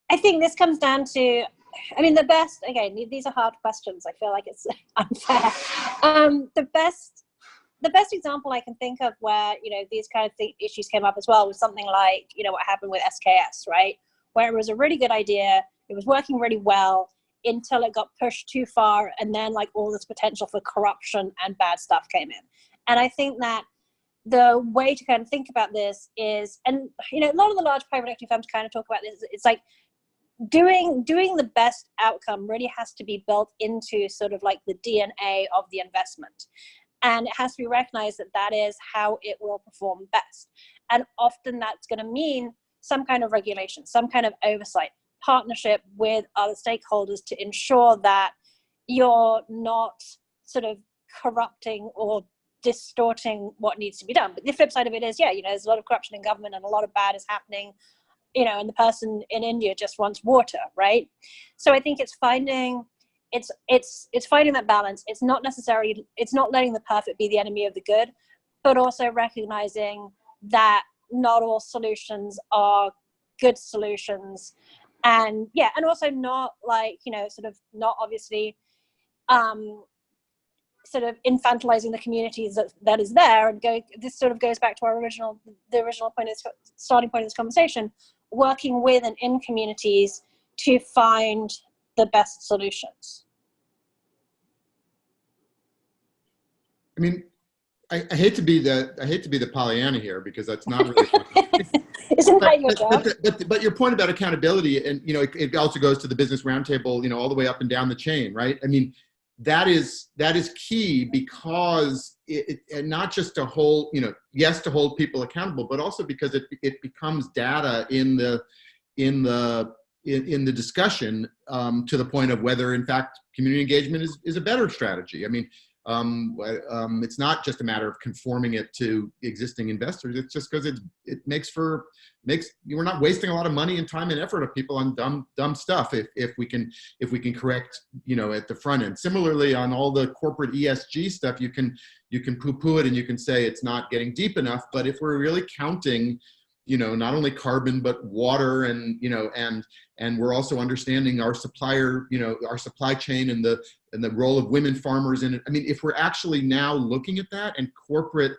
I think this comes down to, I mean, these are hard questions. I feel like it's unfair. The best example I can think of where, these kind of issues came up as well was something like, what happened with SKS, right? Where it was a really good idea. It was working really well until it got pushed too far. And then like all this potential for corruption and bad stuff came in. And I think that the way to kind of think about this is, and, a lot of the large private equity firms kind of talk about this. It's like, doing the best outcome really has to be built into sort of like the DNA of the investment. And it has to be recognized that that is how it will perform best. And often that's going to mean some kind of regulation, some kind of oversight, partnership with other stakeholders to ensure that you're not sort of corrupting or distorting what needs to be done. But the flip side of it is, there's a lot of corruption in government and a lot of bad is happening, and the person in India just wants water, right? So I think it's finding that balance. It's not letting the perfect be the enemy of the good, but also recognizing that not all solutions are good solutions. And also not like, sort of not obviously sort of infantilizing the communities that is there. And this sort of goes back to the original point, starting point of this conversation, working with and in communities to find the best solutions. I mean, I hate to be the Pollyanna here because that's not really Isn't that your job? But your point about accountability, and it also goes to the Business Roundtable, all the way up and down the chain, right? I mean, that is key because and not just to hold, to hold people accountable, but also because it becomes data in the discussion to the point of whether in fact community engagement is a better strategy. I mean, it's not just a matter of conforming it to existing investors. It's just because we're not wasting a lot of money and time and effort of people on dumb stuff if we can correct at the front end. Similarly, on all the corporate ESG stuff, you can poo-poo it and you can say it's not getting deep enough. But if we're really counting not only carbon but water and we're also understanding our supplier, our supply chain and the role of women farmers in it. I mean, if we're actually now looking at that and corporate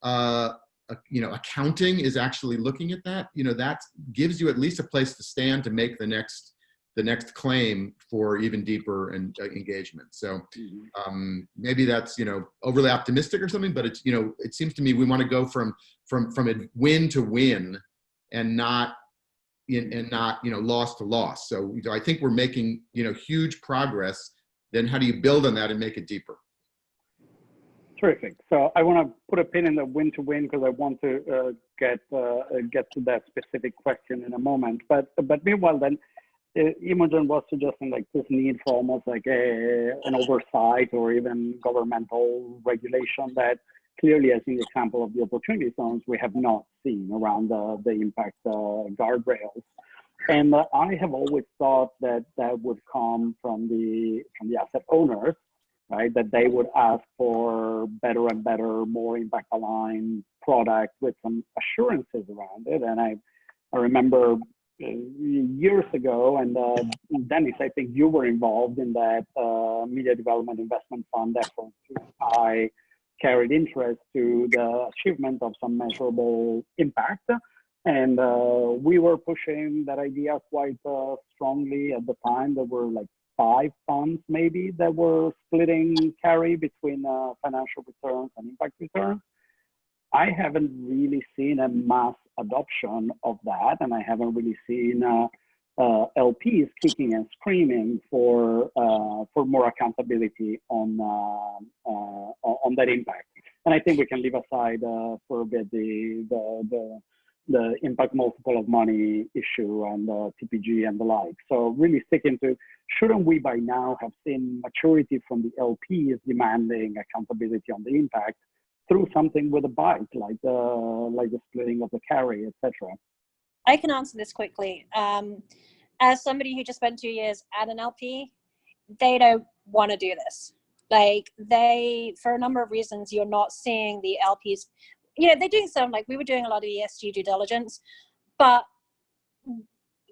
accounting is actually looking at that, that gives you at least a place to stand to make the next claim for even deeper engagement. So maybe that's overly optimistic or something, but it's it seems to me we want to go from a win to win and not loss to loss. So I think we're making huge progress. Then how do you build on that and make it deeper? Terrific. So I want to put a pin in the win to win because I want to get to that specific question in a moment. But meanwhile, then Imogen was suggesting like this need for almost like an oversight or even governmental regulation that clearly, as in the example of the opportunity zones, we have not seen around the impact guardrails. And I have always thought that would come from the asset owners, right? That they would ask for better and better, more impact aligned product with some assurances around it. And I remember years ago, and Dennis, I think you were involved in that media development investment fund effort to tie carried interest to the achievement of some measurable impact. And we were pushing that idea quite strongly at the time. There were like 5 funds maybe that were splitting carry between financial returns and impact returns. I haven't really seen a mass adoption of that, and I haven't really seen LPs kicking and screaming for more accountability on that impact. And I think we can leave aside for a bit the the impact multiple of money issue and the TPG and the like. So really sticking to, shouldn't we by now have seen maturity from the LPs demanding accountability on the impact through something with a bite, like the splitting of the carry, etc.? I can answer this quickly. As somebody who just spent 2 years at an LP, they don't want to do this. Like for a number of reasons, you're not seeing the LPs, they're doing some, like we were doing a lot of ESG due diligence, but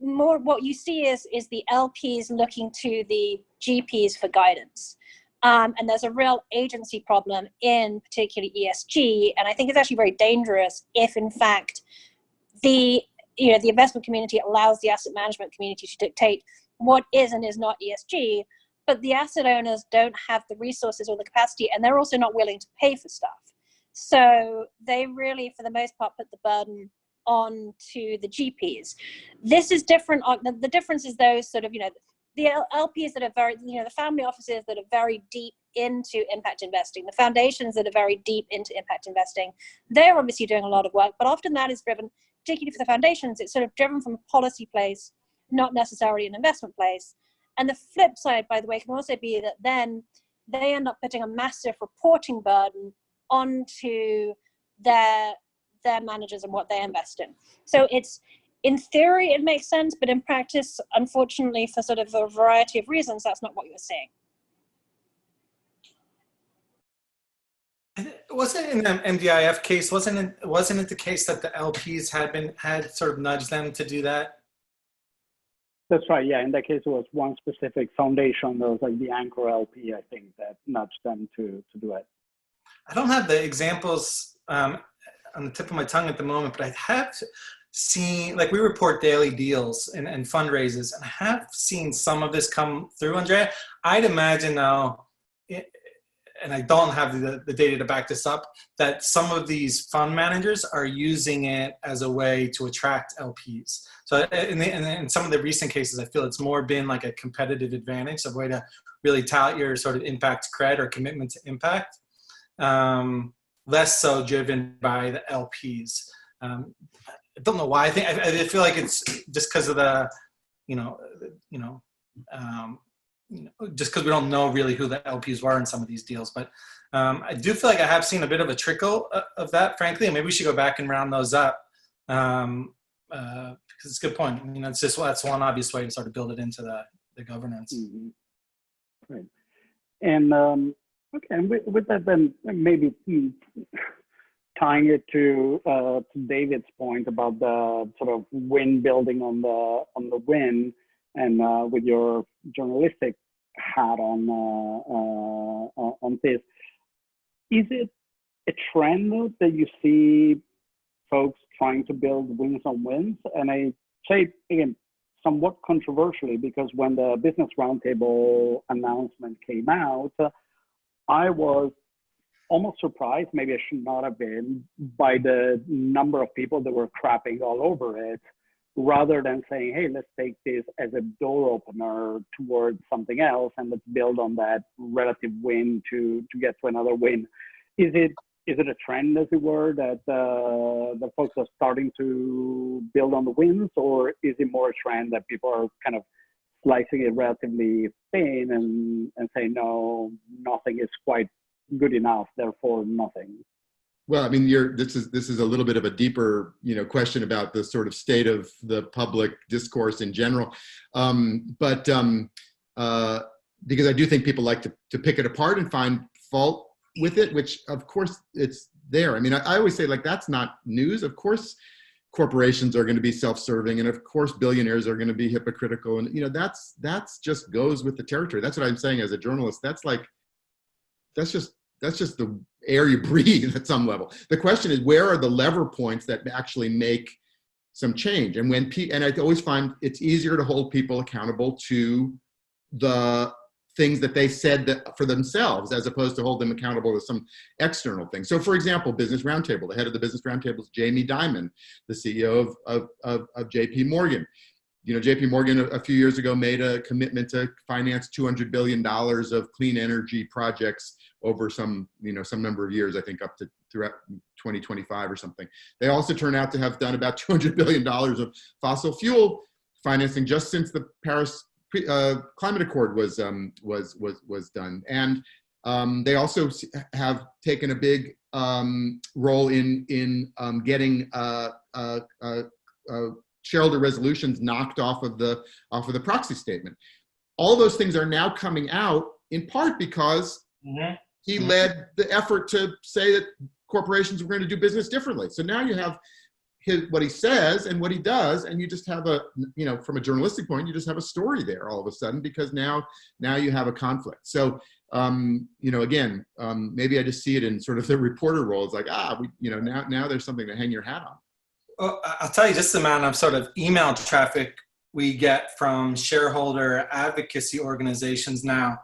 more what you see is the LPs looking to the GPs for guidance. And there's a real agency problem in particularly ESG. And I think it's actually very dangerous if in fact the investment community allows the asset management community to dictate what is and is not ESG, but the asset owners don't have the resources or the capacity, and they're also not willing to pay for stuff. So they really, for the most part, put the burden on to the GPs. This is different. The difference is those sort of, the LPs that are very, the family offices that are very deep into impact investing, the foundations that are very deep into impact investing, they're obviously doing a lot of work, but often that is driven, particularly for the foundations, it's sort of driven from a policy place, not necessarily an investment place. And the flip side, by the way, can also be that then they end up putting a massive reporting burden onto their managers and what they invest in. So it's, in theory, it makes sense, but in practice, unfortunately, for sort of a variety of reasons, that's not what you're seeing. Wasn't it in the MDIF case, wasn't it the case that the LPs had sort of nudged them to do that? That's right. Yeah, in that case, it was one specific foundation. There was like the anchor LP, I think, that nudged them to do it. I don't have the examples on the tip of my tongue at the moment, but I have seen, like we report daily deals and fundraisers, and I have seen some of this come through, Andrea. I'd imagine now, and I don't have the data to back this up, that some of these fund managers are using it as a way to attract LPs. So in some of the recent cases, I feel it's more been like a competitive advantage, a way to really tout your sort of impact cred or commitment to impact, less so driven by the LPs. I don't know why. I feel like it's just because of the, just because we don't know really who the LPs were in some of these deals. But I do feel like I have seen a bit of a trickle of that, frankly, and maybe we should go back and round those up because it's a good point. It's just, that's one obvious way to sort of build it into the governance. Mm-hmm. Right. And okay, and with that, then maybe tying it to David's point about the sort of win building on the win, and with your journalistic hat on this, is it a trend that you see folks trying to build wins on wins? And I say again, somewhat controversially, because when the Business Roundtable announcement came out, I was almost surprised, maybe I should not have been, by the number of people that were crapping all over it, rather than saying, hey, let's take this as a door opener towards something else and let's build on that relative win to get to another win. Is it a trend, as it were, that the folks are starting to build on the wins, or is it more a trend that people are kind of slicing it relatively thin and saying, no, nothing is quite good enough, therefore nothing? Well, I mean, this is a little bit of a deeper, question about the sort of state of the public discourse in general, but because I do think people like to pick it apart and find fault with it, which of course it's there. I mean, I always say, like, that's not news. Of course, corporations are going to be self-serving, and of course, billionaires are going to be hypocritical, and that's just goes with the territory. That's what I'm saying as a journalist. That's just the air you breathe at some level. The question is, where are the lever points that actually make some change? And and I always find it's easier to hold people accountable to the things that they said for themselves, as opposed to hold them accountable to some external thing. So, for example, Business Roundtable, the head of the Business Roundtable is Jamie Dimon, the CEO of JP Morgan. JP Morgan a few years ago made a commitment to finance $200 billion of clean energy projects over some number of years, I think up to throughout 2025 or something. They also turn out to have done about $200 billion of fossil fuel financing just since the Paris Climate Accord was done. And they also have taken a big role in getting shareholder resolutions knocked off of the proxy statement. All those things are now coming out in part because he led the effort to say that corporations were going to do business differently. So now you have what he says and what he does, and you just have from a journalistic point, you just have a story there all of a sudden, because now you have a conflict. So, again, maybe I just see it in sort of the reporter role. It's like, now there's something to hang your hat on. Well, I'll tell you, just the amount of sort of email traffic we get from shareholder advocacy organizations now,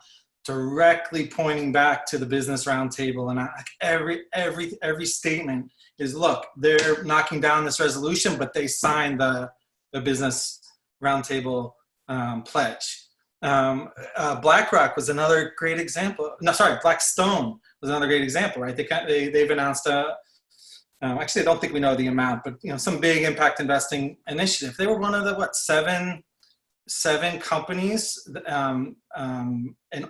directly pointing back to the Business Roundtable, and every statement is, look, they're knocking down this resolution, but they signed the Business Roundtable pledge. BlackRock was another great example. No, sorry, Blackstone was another great example, right? They've announced actually, I don't think we know the amount, but some big impact investing initiative. They were one of the seven companies and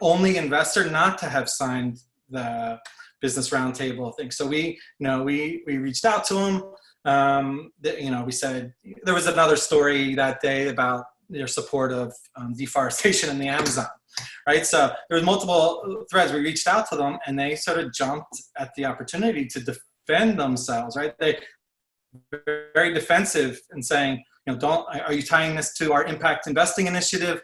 only investor not to have signed the Business Roundtable thing. So we reached out to them. We said there was another story that day about their support of deforestation in the Amazon, right? So there was multiple threads. We reached out to them, and they sort of jumped at the opportunity to defend themselves, right? They were very defensive in saying, are you tying this to our impact investing initiative?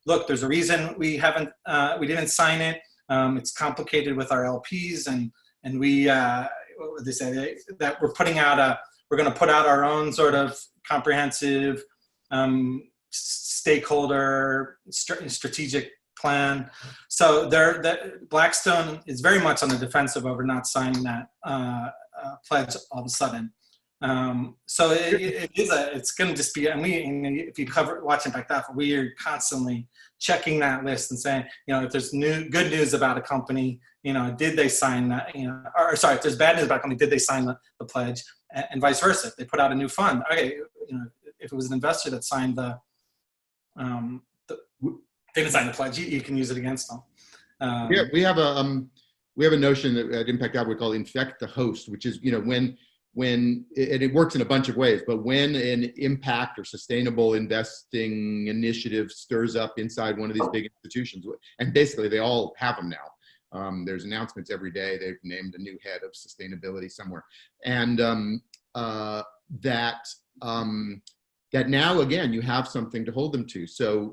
Look, there's a reason we didn't sign it. It's complicated with our LPs, and we, what they say, that we're going to put out our own sort of comprehensive stakeholder strategic plan. So Blackstone is very much on the defensive over not signing that pledge all of a sudden. So it's going to just be, and if you watch ImpactAlpha, we are constantly checking that list and saying, if there's good news about a company, did they sign that, if there's bad news about a company, did they sign the pledge, and vice versa. If they put out a new fund, okay, if it was an investor that signed they didn't sign the pledge, you can use it against them. We have a notion that at ImpactAlpha we call infect the host, which is, when it works in a bunch of ways, but when an impact or sustainable investing initiative stirs up inside one of these big institutions, and basically they all have them now. There's announcements every day. They've named a new head of sustainability somewhere, and that now again you have something to hold them to. So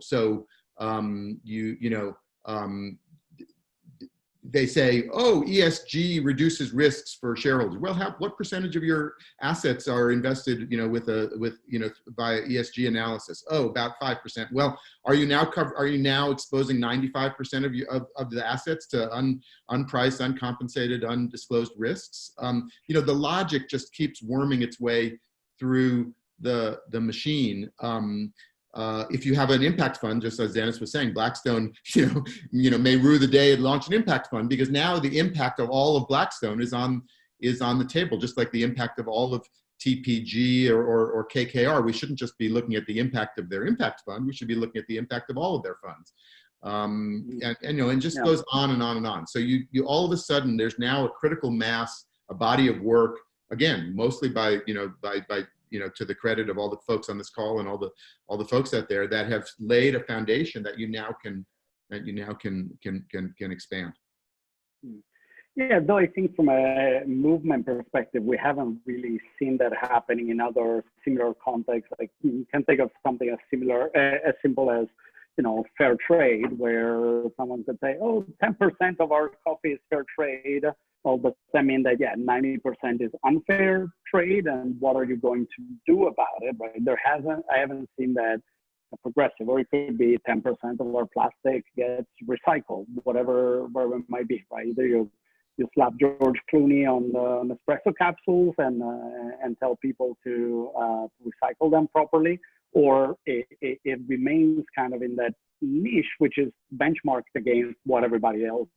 they say, oh, ESG reduces risks for shareholders. Well, what percentage of your assets are invested, via ESG analysis? Oh, about 5%. Well, are you now exposing 95% of the assets to unpriced, uncompensated, undisclosed risks? The logic just keeps worming its way through the machine. If you have an impact fund, just as Dennis was saying, Blackstone, may rue the day it launched an impact fund, because now the impact of all of Blackstone is on the table, just like the impact of all of TPG or KKR. We shouldn't just be looking at the impact of their impact fund. We should be looking at the impact of all of their funds. And just goes on and on and on. So you all of a sudden, there's now a critical mass, a body of work, again, mostly by to the credit of all the folks on this call and all the folks out there that have laid a foundation that you now can expand. Yeah, though I think from a movement perspective, we haven't really seen that happening in other similar contexts. Like you can think of something as simple as fair trade, where someone could say, oh, 10% of our coffee is fair trade. Well, does that mean that 90% is unfair trade, and what are you going to do about it? Right? I haven't seen that progressive, or it could be 10% of our plastic gets recycled, whatever it might be. Right? Either you slap George Clooney on the Nespresso capsules and tell people to recycle them properly, or it remains kind of in that niche, which is benchmarked against what everybody else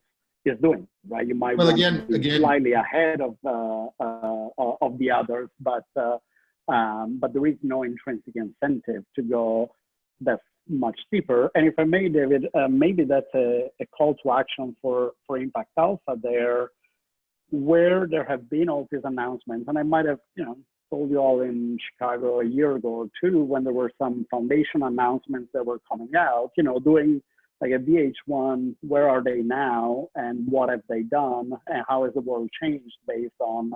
is doing, right? You might Well, want again, to be slightly ahead of the others, but there is no intrinsic incentive to go that much deeper. And if I may, David, maybe that's a call to action for ImpactAlpha there, where there have been all these announcements, and I might have, told you all in Chicago a year ago or two when there were some foundation announcements that were coming out, doing like a VH1, where are they now and what have they done and how has the world changed based on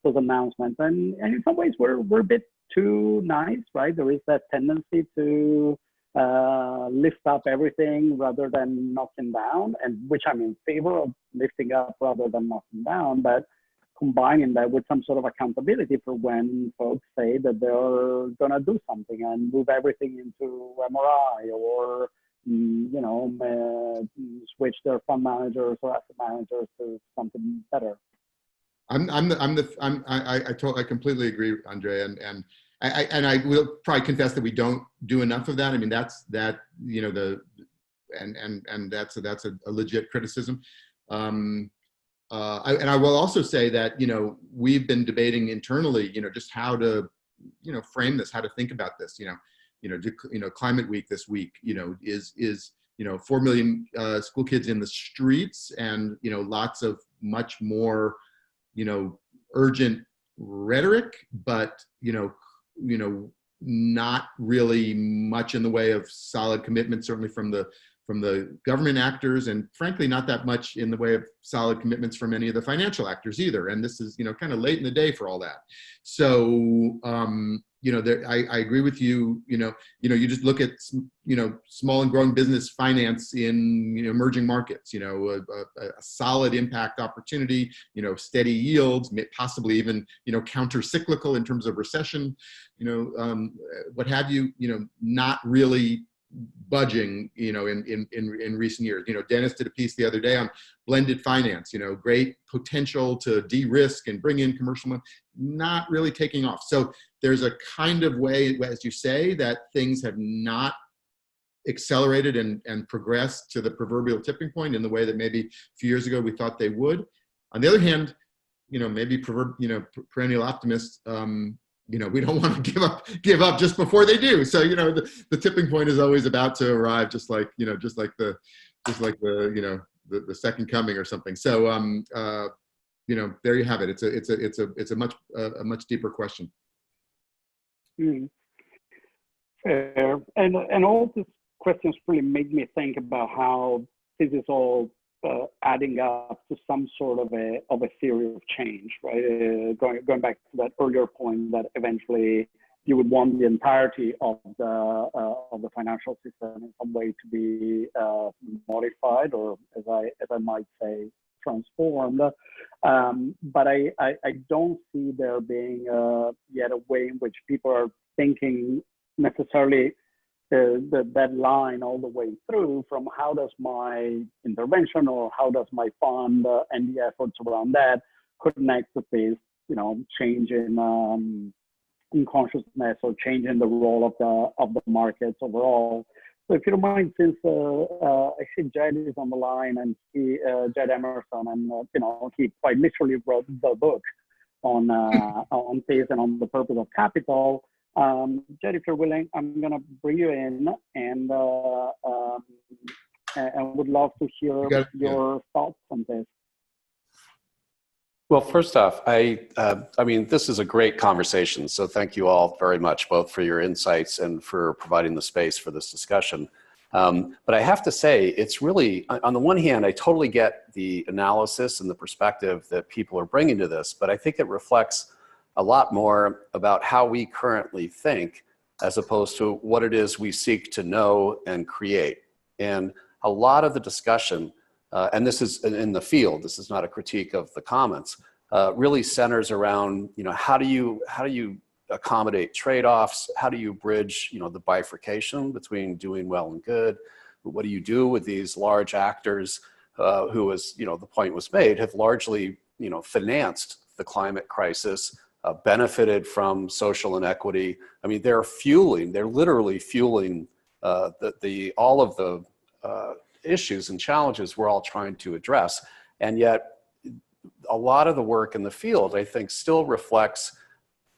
those announcements? And in some ways we're a bit too nice, right? There is that tendency to lift up everything rather than knocking down, and which I'm in favor of, lifting up rather than knocking down, but combining that with some sort of accountability for when folks say that they're going to do something and move everything into MRI or switch their fund managers or asset managers to something better. I completely agree, Andrea, and I will probably confess that we don't do enough of that. I mean, that's a legit criticism. And I will also say that, we've been debating internally, just how to, frame this, how to think about this, Climate Week this week, is 4 million school kids in the streets and, lots of much more, urgent rhetoric, but, not really much in the way of solid commitment, certainly from the government actors, and frankly, not that much in the way of solid commitments from any of the financial actors either. And this is, kind of late in the day for all that. So, I agree with you. You just look at, small and growing business finance in emerging markets. A solid impact opportunity. Steady yields, possibly even counter-cyclical in terms of recession. What have you. Not really budging, in recent years. Dennis did a piece the other day on blended finance. Great potential to de-risk and bring in commercial money. Not really taking off. So there's a kind of way, as you say, that things have not accelerated and progressed to the proverbial tipping point in the way that maybe a few years ago we thought they would. On the other hand, maybe perennial optimists, we don't want to give up just before they do. So, the tipping point is always about to arrive, just like the second coming or something. So, there you have it. It's a much deeper question. Fair. And all these questions really make me think about how this is all adding up to some sort of a theory of change, right? Going back to that earlier point that eventually you would want the entirety of the financial system in some way to be modified, or as I might say, transformed. But I don't see there being yet a way in which people are thinking necessarily that line all the way through from how does my intervention or how does my fund and the efforts around that connect with this, change in consciousness or change in the role of the markets overall. So if you don't mind, since I see Jed is on the line, and Jed Emerson, and he quite literally wrote the book on this and on the purpose of capital. Jed, if you're willing, I'm going to bring you in and would love to hear your thoughts on this. Well, first off, I mean, this is a great conversation. So thank you all very much, both for your insights and for providing the space for this discussion. But I have to say, it's really, on the one hand, I totally get the analysis and the perspective that people are bringing to this, but I think it reflects a lot more about how we currently think as opposed to what it is we seek to know and create. And a lot of the discussion, and this is in the field, this is not a critique of the comments, really centers around, how do you accommodate trade-offs? How do you bridge, the bifurcation between doing well and good? What do you do with these large actors who, as the point was made, have largely, financed the climate crisis, benefited from social inequity? I mean, they're literally fueling all of the issues and challenges we're all trying to address. And yet a lot of the work in the field, I think, still reflects,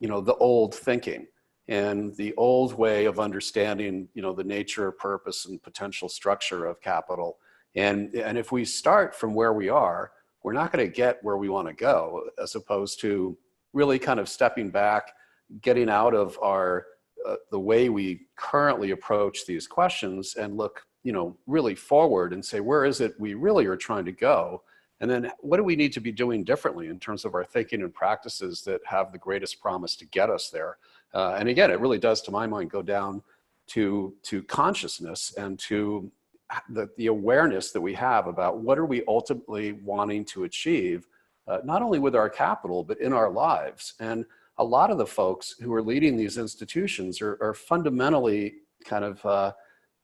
the old thinking and the old way of understanding, the nature, purpose, and potential structure of capital. And if we start from where we are, we're not going to get where we want to go, as opposed to really kind of stepping back, getting out of our the way we currently approach these questions and look, really forward and say, where is it we really are trying to go? And then what do we need to be doing differently in terms of our thinking and practices that have the greatest promise to get us there? And again, it really does, to my mind, go down to consciousness and to the awareness that we have about what are we ultimately wanting to achieve, not only with our capital, but in our lives. And a lot of the folks who are leading these institutions are fundamentally kind of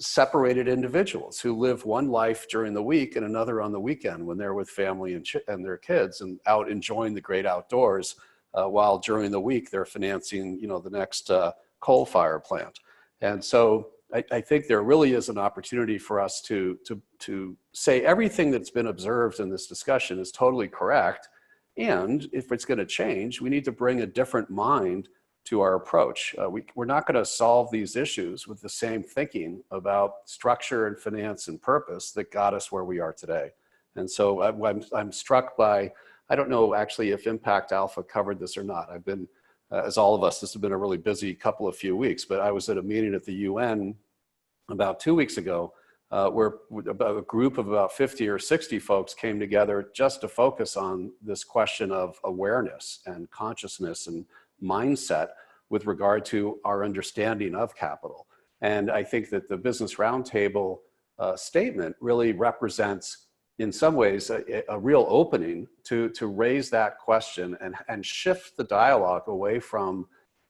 separated individuals who live one life during the week and another on the weekend when they're with family and their kids and out enjoying the great outdoors, while during the week they're financing, the next coal fire plant. And so I think there really is an opportunity for us to say everything that's been observed in this discussion is totally correct. And if it's going to change, we need to bring a different mind to our approach. We're not going to solve these issues with the same thinking about structure and finance and purpose that got us where we are today. And so I'm struck by, I don't know actually if ImpactAlpha covered this or not. I've been, as all of us, this has been a really busy few weeks, but I was at a meeting at the UN about 2 weeks ago, where about a group of about 50 or 60 folks came together just to focus on this question of awareness and consciousness and mindset with regard to our understanding of capital. And I think that the Business Roundtable statement really represents, in some ways, a real opening to raise that question and shift the dialogue away from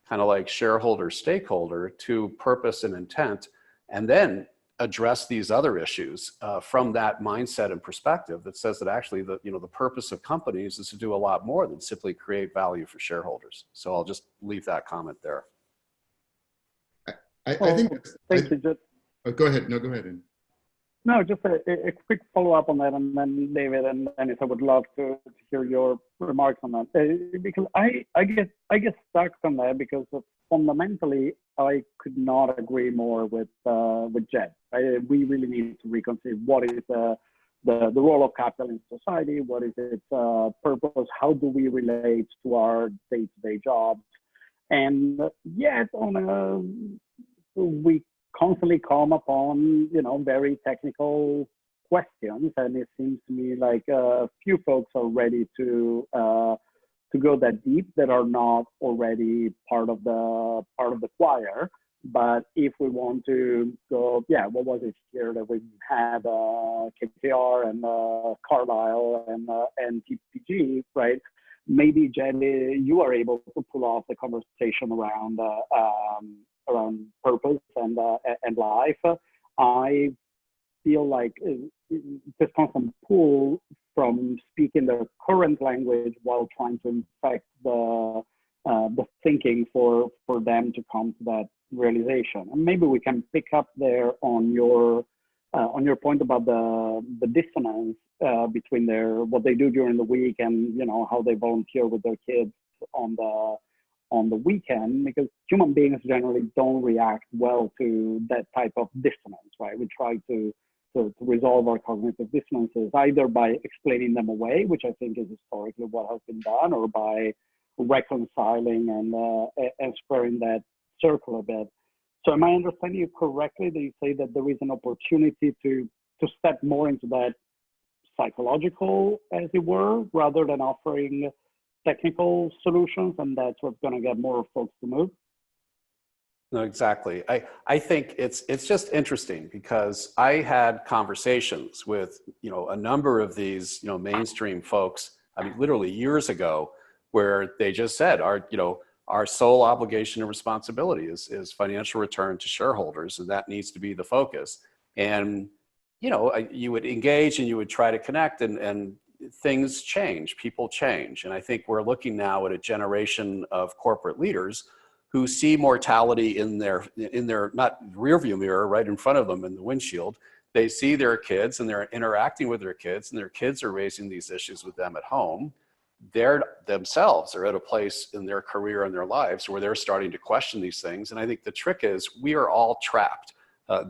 kind of like shareholder, stakeholder to purpose and intent, and then address these other issues from that mindset and perspective that says that actually the purpose of companies is to do a lot more than simply create value for shareholders. So I'll just leave that comment there. I think. Thank you. Go ahead. No, go ahead. No, just a quick follow-up on that, and then David and Dennis, I would love to hear your remarks on that, because I get stuck on that because fundamentally I could not agree more with Jed. We really need to reconsider what is the role of capital in society, what is its purpose, how do we relate to our day-to-day jobs, and yet we constantly come upon very technical questions, and it seems to me like a few folks are ready to go that deep that are not already part of the choir. But if we want to go, what was it here that we had KKR and Carlyle and TPG, right? Maybe Jed, you are able to pull off the conversation around purpose and life. I feel like this constant pull from speaking the current language while trying to infect the thinking for them to come to that realization. And maybe we can pick up there on your point about the dissonance between what they do during the week and how they volunteer with their kids on the weekend, because human beings generally don't react well to that type of dissonance, right? We try to resolve our cognitive dissonances either by explaining them away, which I think is historically what has been done, or by reconciling and squaring that circle a bit. So am I understanding you correctly that you say that there is an opportunity to step more into that psychological, as it were, rather than offering technical solutions, and that's what's going to get more folks to move? No, exactly. I think it's just interesting because I had conversations with a number of these mainstream folks. I mean, literally years ago, where they just said our sole obligation and responsibility is financial return to shareholders, and that needs to be the focus. And you would engage and you would try to connect, and things change, people change. And I think we're looking now at a generation of corporate leaders who see mortality in their not rearview mirror right in front of them in the windshield. They see their kids and they're interacting with their kids, and their kids are raising these issues with them at home. They're themselves are at a place in their career and their lives where they're starting to question these things. And I think the trick is we are all trapped.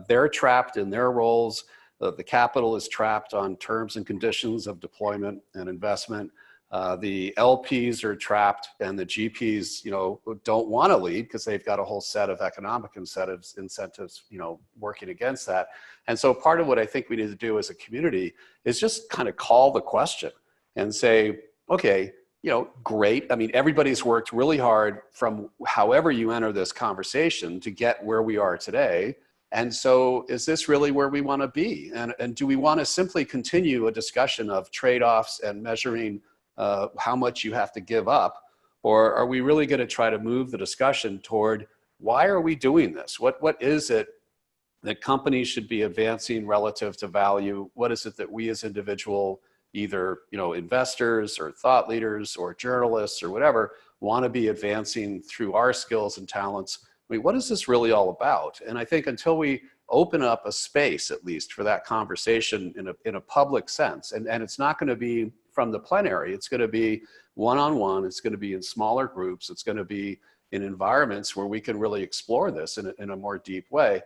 They're trapped in their roles. The capital is trapped on terms and conditions of deployment and investment. The LPs are trapped, and the GPs, don't want to lead because they've got a whole set of economic incentives, working against that. And so part of what I think we need to do as a community is just kind of call the question and say, okay, great. I mean, everybody's worked really hard from however you enter this conversation to get where we are today. And so is this really where we want to be? And do we want to simply continue a discussion of trade-offs and measuring how much you have to give up? Or are we really going to try to move the discussion toward why are we doing this? What is it that companies should be advancing relative to value? What is it that we as individual, either investors or thought leaders or journalists or whatever, want to be advancing through our skills and talents? I mean, what is this really all about? And I think until we open up a space, at least for that conversation in a public sense, and it's not going to be from the plenary, it's going to be one-on-one, it's going to be in smaller groups, it's going to be in environments where we can really explore this in a more deep way.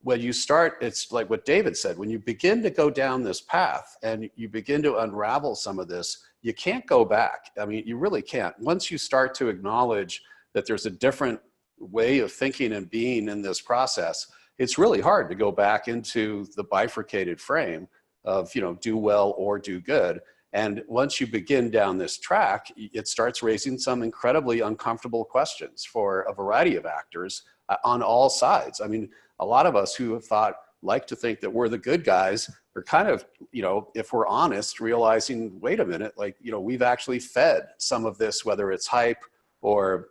When you start, it's like what David said, when you begin to go down this path and you begin to unravel some of this, you can't go back. I mean, you really can't. Once you start to acknowledge that there's a different way of thinking and being in this process, it's really hard to go back into the bifurcated frame of, do well or do good. And once you begin down this track, it starts raising some incredibly uncomfortable questions for a variety of actors on all sides. I mean, a lot of us who have like to think that we're the good guys are kind of, if we're honest, realizing, wait a minute, we've actually fed some of this, whether it's hype or,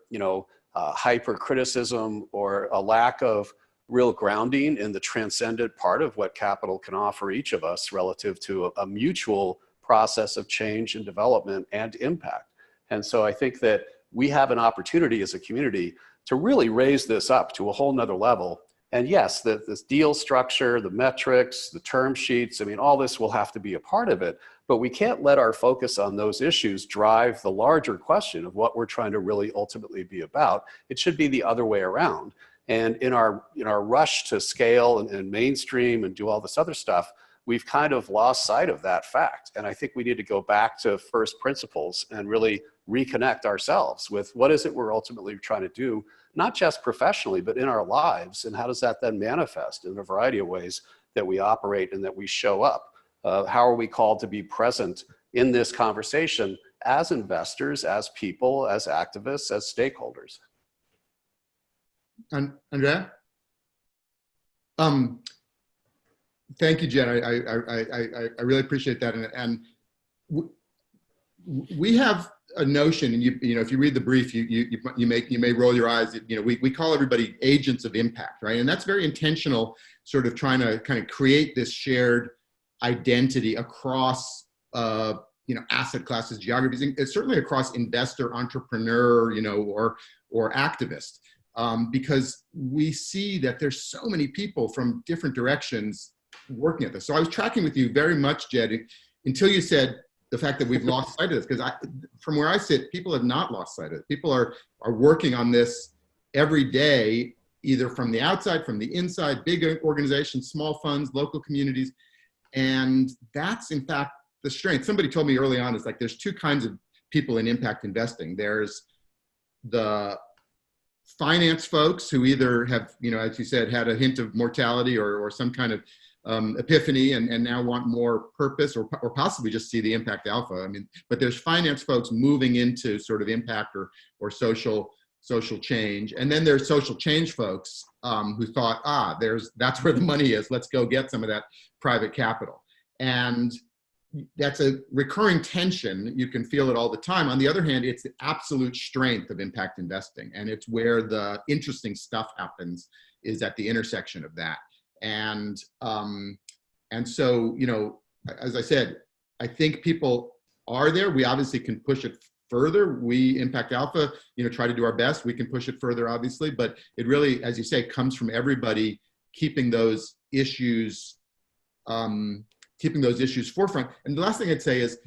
hyper criticism or a lack of real grounding in the transcendent part of what capital can offer each of us relative to a mutual process of change and development and impact. And so I think that we have an opportunity as a community to really raise this up to a whole nother level. And yes, this deal structure, the metrics, the term sheets, I mean, all this will have to be a part of it, but we can't let our focus on those issues drive the larger question of what we're trying to really ultimately be about. It should be the other way around. And in our rush to scale and mainstream and do all this other stuff, we've kind of lost sight of that fact. And I think we need to go back to first principles and really reconnect ourselves with what is it we're ultimately trying to do, not just professionally, but in our lives. And how does that then manifest in a variety of ways that we operate and that we show up? How are we called to be present in this conversation as investors, as people, as activists, as stakeholders? Andrea? Thank you, Jen. I really appreciate that. And we have a notion, and if you read the brief, you may roll your eyes. We call everybody agents of impact, right? And that's very intentional, sort of trying to kind of create this shared identity across asset classes, geographies, and certainly across investor, entrepreneur, or activist, because we see that there's so many people from different directions working at this. So I was tracking with you very much, Jed, until you said the fact that we've lost sight of this, because from where I sit, people have not lost sight of it. People are working on this every day, either from the outside, from the inside, big organizations, small funds, local communities. And that's in fact the strength. Somebody told me early on, it's like there's two kinds of people in impact investing. There's the finance folks who either have, as you said, had a hint of mortality or some kind of epiphany and now want more purpose or possibly just see the impact alpha. I mean, but there's finance folks moving into sort of impact or social change. And then there's social change folks who thought, that's where the money is. Let's go get some of that private capital. And that's a recurring tension. You can feel it all the time. On the other hand, it's the absolute strength of impact investing. And it's where the interesting stuff happens, is at the intersection of that. And so, as I said, I think people are there. We obviously can push it further. We, ImpactAlpha, try to do our best. We can push it further, obviously, but it really, as you say, comes from everybody keeping those issues keeping those issues forefront. And the last thing I'd say is,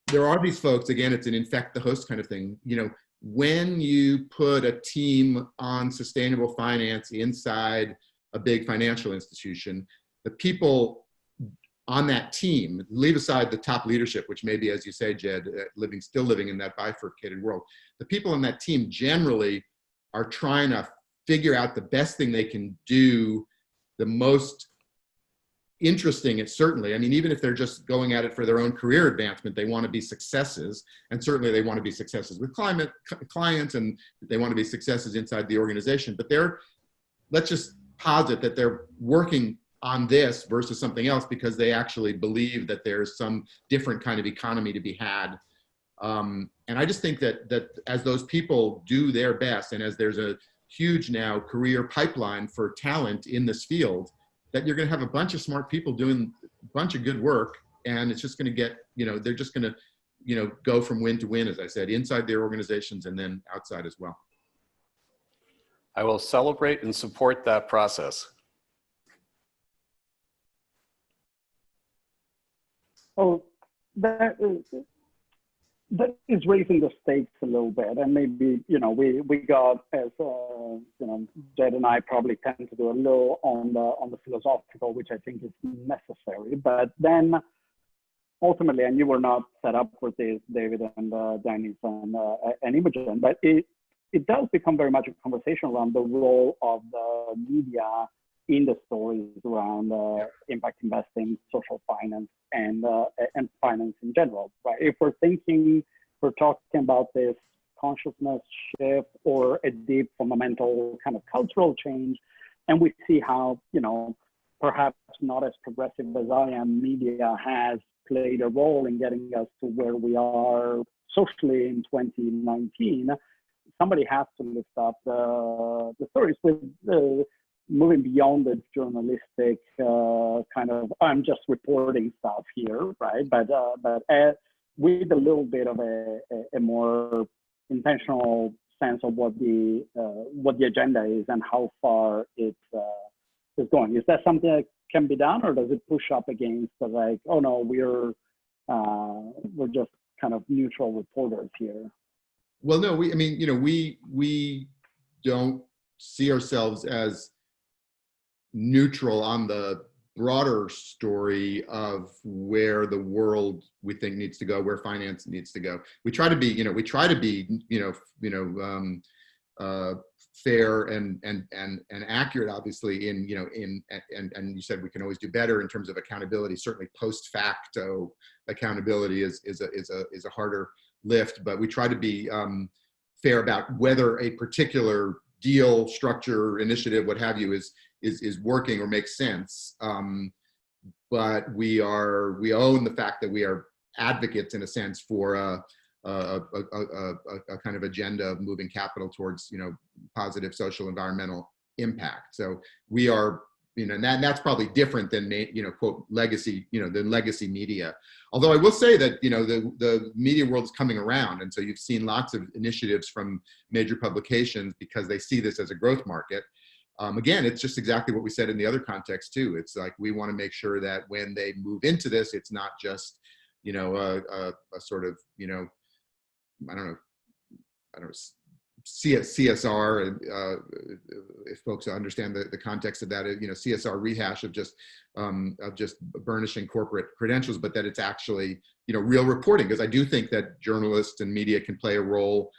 there are these folks, again, it's an infect the host kind of thing. You know, when you put a team on sustainable finance inside a big financial institution, the people on that team, leave aside the top leadership, which may be, as you say, Jed, still living in that bifurcated world. The people on that team generally are trying to figure out the best thing they can do, the most interesting, it's certainly, I mean, even if they're just going at it for their own career advancement, they want to be successes. And certainly they want to be successes with clients, and they want to be successes inside the organization. But let's just posit that they're working on this versus something else because they actually believe that there's some different kind of economy to be had. And I just think that as those people do their best, and as there's a huge now career pipeline for talent in this field, that you're going to have a bunch of smart people doing a bunch of good work, and it's just going to get, you know, they're just going to, you know, go from win to win, as I said, inside their organizations and then outside as well. I will celebrate and support that process. Oh, that is raising the stakes a little bit, and maybe, you know, we got, as you know, Jed and I probably tend to do a little on the philosophical, which I think is necessary. But then ultimately, and you were not set up for this, David and Dennis and Imogen, but it does become very much a conversation around the role of the media in the stories around impact investing, social finance, and finance in general, right? If we're talking about this consciousness shift or a deep fundamental kind of cultural change, and we see how, you know, perhaps not as progressive as I am, media has played a role in getting us to where we are socially in 2019, somebody has to lift up the stories with moving beyond the journalistic kind of, I'm just reporting stuff here, right? But with a little bit of a more intentional sense of what the agenda is and how far it's going. Is that something that can be done, or does it push up against the, like, oh no, we're just kind of neutral reporters here? Well, no, I mean, you know, we don't see ourselves as neutral on the broader story of where the world we think needs to go, where finance needs to go. We try to be, fair and accurate, obviously, and you said we can always do better in terms of accountability. Certainly post facto accountability is a harder lift, but we try to be fair about whether a particular deal, structure, initiative, what have you, is working or makes sense. But we own the fact that we are advocates, in a sense, for a kind of agenda of moving capital towards, you know, positive social environmental impact. So we are, you know, and that's probably different than, you know, quote, legacy, you know, the legacy media. Although I will say that, you know, the media world is coming around. And so you've seen lots of initiatives from major publications because they see this as a growth market. Again, it's just exactly what we said in the other context too. It's like, we want to make sure that when they move into this, it's not just, you know, a sort of, you know, I don't know, CSR, if folks understand the context of that, you know, CSR rehash of just burnishing corporate credentials, but that it's actually, you know, real reporting. Because I do think that journalists and media can play a role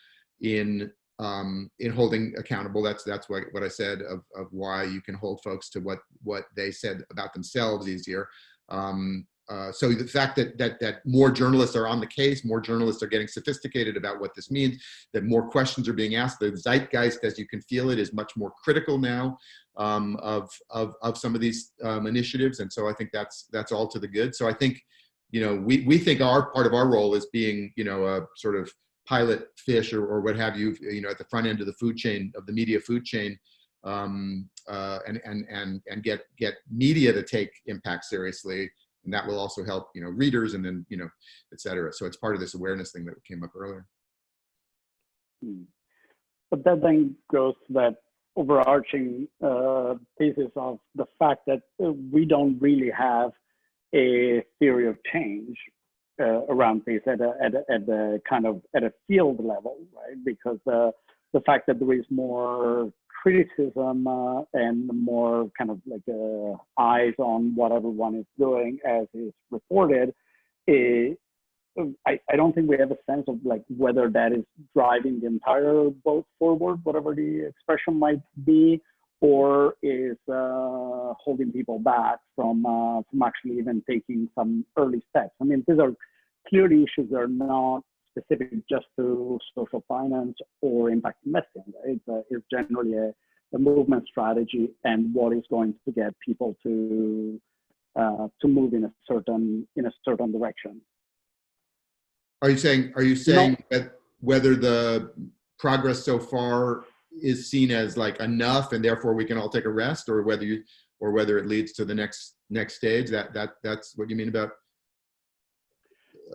in holding accountable. That's what I said of why you can hold folks to what they said about themselves easier. So the fact that more journalists are on the case, more journalists are getting sophisticated about what this means, that more questions are being asked, the zeitgeist, as you can feel it, is much more critical now of some of these initiatives, and so I think that's all to the good. So I think, you know, we think part of our role is being, you know, a sort of pilot fish or what have you, you know, at the front end of the food chain, of the media food chain, and get media to take impact seriously. And that will also help, you know, readers, and then, you know, et cetera. So it's part of this awareness thing that came up earlier. But that then goes to that overarching thesis of the fact that we don't really have a theory of change around this at a kind of at a field level, right? Because the fact that there is more criticism and more kind of like eyes on what everyone is doing as is reported, I don't think we have a sense of like whether that is driving the entire boat forward, whatever the expression might be, or is holding people back from actually even taking some early steps. I mean, these are clearly issues that are not specific just to social finance or impact investing. It's generally a movement strategy and what is going to get people to move in a certain direction. Are you saying that whether the progress so far is seen as like enough and therefore we can all take a rest, or whether it leads to the next stage? That's what you mean about?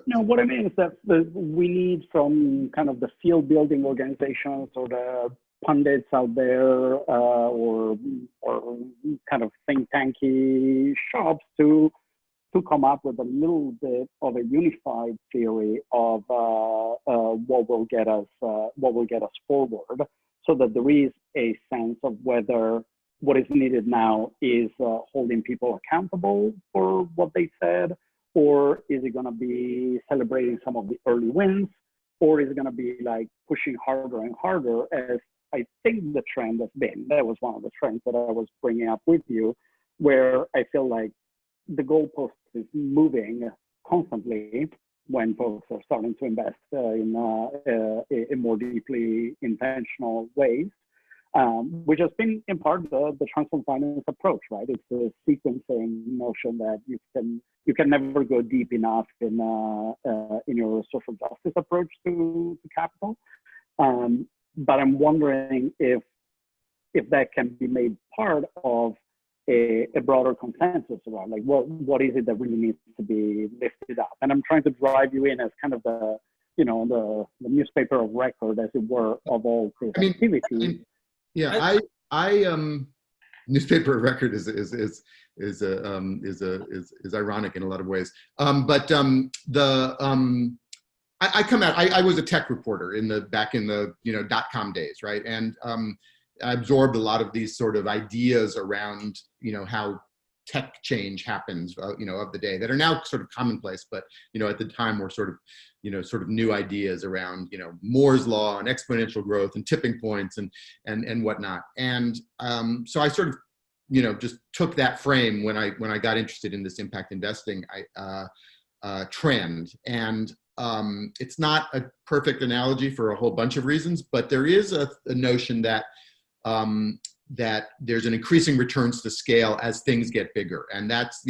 No, what I mean is that we need from kind of the field building organizations or the pundits out there or kind of think tanky shops to come up with a little bit of a unified theory of what will get us forward, so that there is a sense of whether what is needed now is holding people accountable for what they said, or is it going to be celebrating some of the early wins, or is it going to be like pushing harder and harder, as I think the trend has been. That was one of the trends that I was bringing up with you, where I feel like the goalpost is moving constantly when folks are starting to invest in more deeply intentional ways, which has been in part the transform finance approach, right? It's a sequencing notion that you can never go deep enough in your social justice approach to capital. But I'm wondering if that can be made part of a broader consensus around like what is it that really needs to be lifted up. And I'm trying to drive you in as kind of the newspaper of record, as it were, of all creativity. Newspaper of record is ironic in a lot of ways. I come out. I was a tech reporter back in the .com days, right? And I absorbed a lot of these sort of ideas around how tech change happens, of the day, that are now sort of commonplace, but at the time were sort of new ideas around Moore's law and exponential growth and tipping points and whatnot. And so I sort of just took that frame when I got interested in this impact investing trend. And it's not a perfect analogy for a whole bunch of reasons, but there is a notion that there's an increasing returns to scale as things get bigger, and that's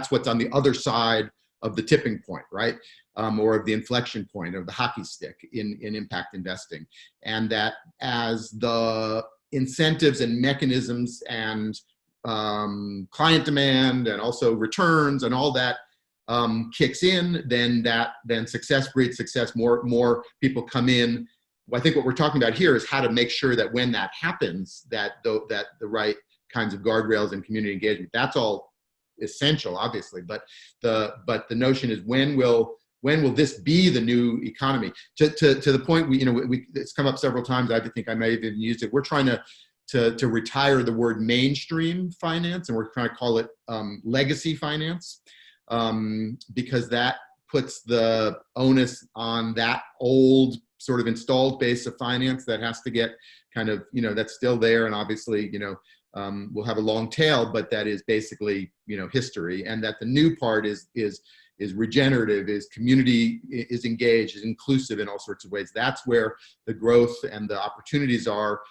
what's on the other side of the tipping point, right? Or of the inflection point, of the hockey stick in impact investing, and that as the incentives and mechanisms and client demand and also returns and all that kicks in, then success breeds success. More people come in. I think what we're talking about here is how to make sure that when that happens, that the right kinds of guardrails and community engagement, that's all essential, obviously. But the notion is when will this be the new economy? To the point it's come up several times. I think I may have even used it. We're trying to retire the word mainstream finance, and we're trying to call it legacy finance, because that puts the onus on that old sort of installed base of finance that has to get kind of, that's still there. And obviously, we'll have a long tail, but that is basically, history. And that the new part is regenerative, is community, is engaged, is inclusive in all sorts of ways. That's where the growth and the opportunities are,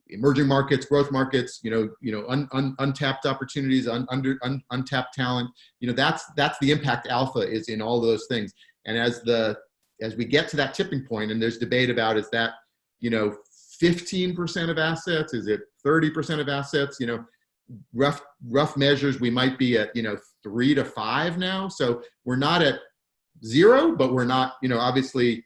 emerging markets, growth markets, untapped opportunities, untapped talent. That's the impact alpha, is in all those things. And as we get to that tipping point, and there's debate about, is that 15% of assets, is it 30% of assets? Rough measures, we might be at 3 to 5 now. So we're not at 0, but we're not obviously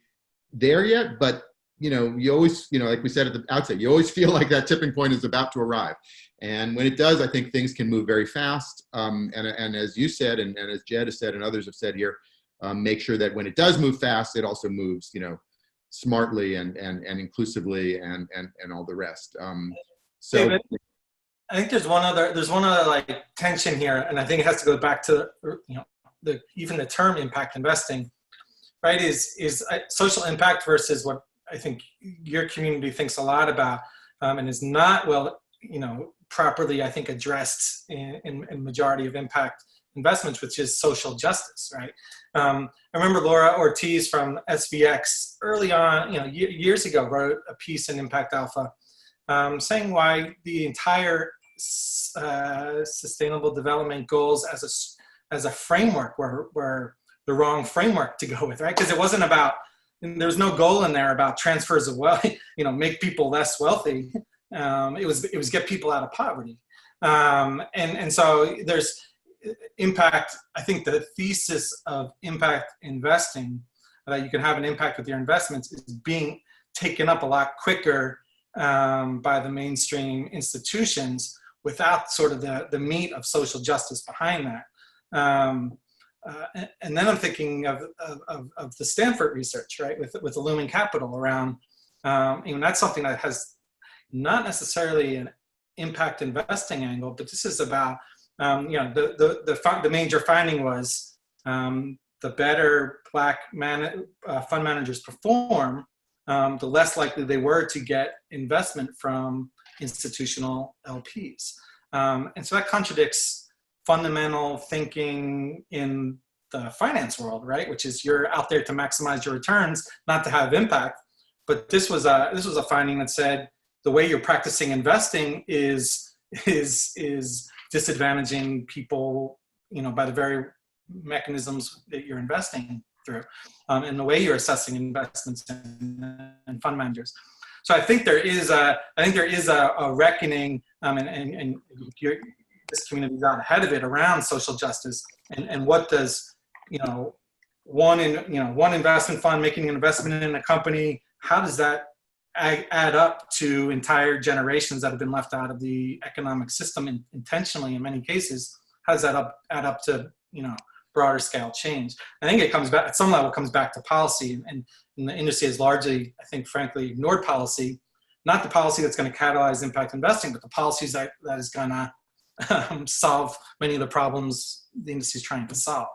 there yet. But you always, like we said at the outset, you always feel like that tipping point is about to arrive. And when it does, I think things can move very fast. And as you said, and as Jed has said, and others have said here, make sure that when it does move fast, it also moves, smartly and inclusively and all the rest. So David, I think there's one other like tension here, and I think it has to go back to even the term impact investing, right? Is social impact versus what I think your community thinks a lot about, and is not properly, I think, addressed in majority of impact investments, which is social justice, right? I remember Laura Ortiz from SVX early on, years ago, wrote a piece in ImpactAlpha saying why the entire sustainable development goals as a framework were the wrong framework to go with, right? Because it wasn't about, there's no goal in there about transfers of wealth, make people less wealthy. It was get people out of poverty. And so there's impact. I think the thesis of impact investing, that you can have an impact with your investments, is being taken up a lot quicker by the mainstream institutions without sort of the meat of social justice behind that. And then I'm thinking of the Stanford research, right, with Illumine Capital around, that's something that has not necessarily an impact investing angle, but this is about, the major finding was the better Black fund managers perform, the less likely they were to get investment from institutional LPs. And so that contradicts fundamental thinking in the finance world, right? Which is you're out there to maximize your returns, not to have impact. But this was a finding that said the way you're practicing investing is disadvantaging people, by the very mechanisms that you're investing through, and the way you're assessing investments and fund managers. So I think there is a reckoning, and this community got ahead of it around social justice and what does one investment fund making an investment in a company, how does that add up to entire generations that have been left out of the economic system intentionally in many cases? How does that add up to broader scale change? I think it comes back at some level, comes back to policy, and the industry has largely, I think, frankly, ignored policy. Not the policy that's going to catalyze impact investing, but the policies that is going to solve many of the problems the industry is trying to solve.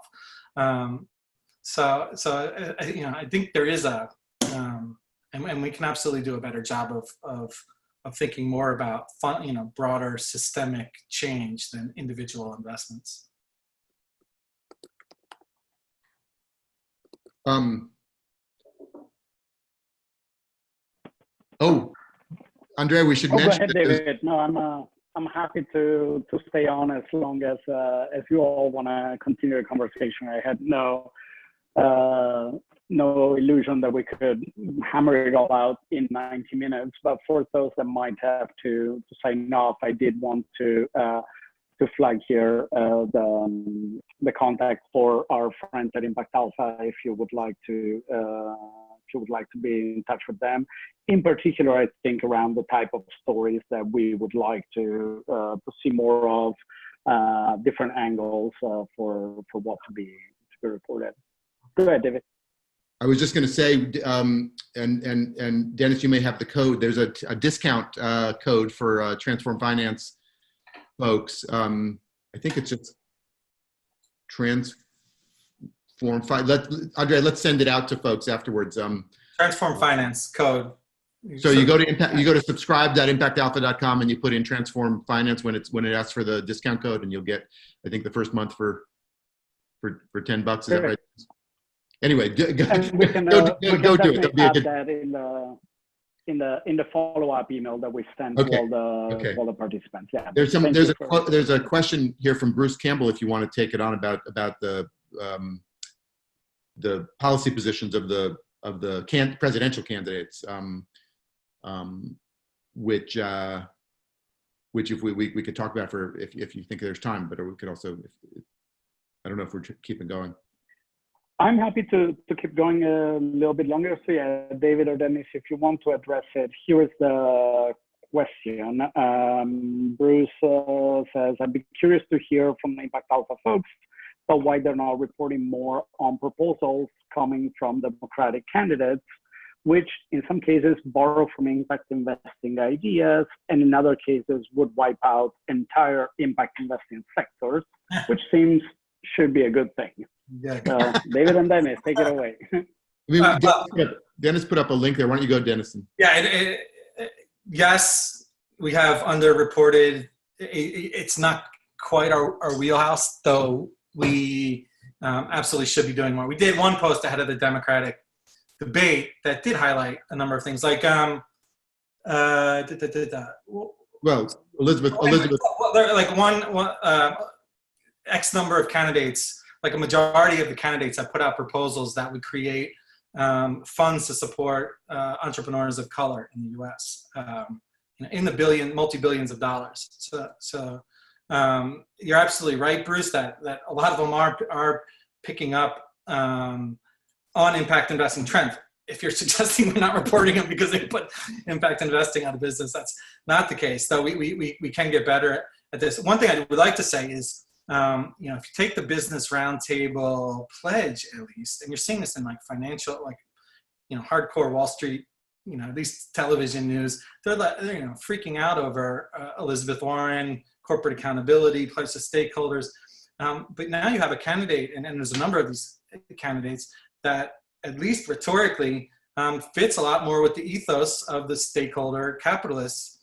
So I think there is and we can absolutely do a better job of thinking more about broader systemic change than individual investments. Andrea, we should mention. Go ahead, David. No, I'm happy to stay on as long as you all want to continue the conversation. I had no illusion that we could hammer it all out in 90 minutes. But for those that might have to sign off, I did want to flag here the contact for our friends at ImpactAlpha if you would like to be in touch with them. In particular, I think around the type of stories that we would like to see more of, different angles for what to be reported. Go ahead, David. I was just going to say, and Dennis, you may have the code. There's a discount code for Transform Finance folks. I think it's just Transform Finance. Andrea, let's send it out to folks afterwards. Transform Finance code. So you go to subscribe.impactalpha.com and you put in Transform Finance when it asks for the discount code, and you'll get, I think, the first month for $10. Is that right? Anyway, go do it. That'll be a good. That in the follow-up email that we send to all the participants. Yeah. There's a question here from Bruce Campbell, if you want to take it on, about the policy positions of the presidential candidates, which if we could talk about if you think there's time, but we could also, I don't know if we're keeping going. I'm happy to keep going a little bit longer. So yeah, David or Dennis, if you want to address it, here is the question. Bruce says, I'd be curious to hear from the ImpactAlpha folks about why they're not reporting more on proposals coming from Democratic candidates, which in some cases borrow from impact investing ideas, and in other cases would wipe out entire impact investing sectors, which seems should be a good thing. Yeah. So David and Dennis, take it away. I mean, Dennis put up a link there. Why don't you go, Dennison? Yeah, yes, we have underreported. It's not quite our wheelhouse, though we absolutely should be doing more. We did one post ahead of the Democratic debate that did highlight a number of things, like well, Elizabeth, like one X number of candidates. Like a majority of the candidates have put out proposals that would create funds to support entrepreneurs of color in the U.S. In the multi-billions of dollars. So you're absolutely right, Bruce, that a lot of them are picking up on impact investing trends. If you're suggesting we're not reporting them because they put impact investing out of business, that's not the case. Though we can get better at this. One thing I would like to say is, if you take the Business Roundtable pledge, at least, and you're seeing this in like financial, like, hardcore Wall Street, these television news, they're freaking out over Elizabeth Warren, corporate accountability, pledge to stakeholders. But now you have a candidate, and there's a number of these candidates that, at least rhetorically, fits a lot more with the ethos of the stakeholder capitalists.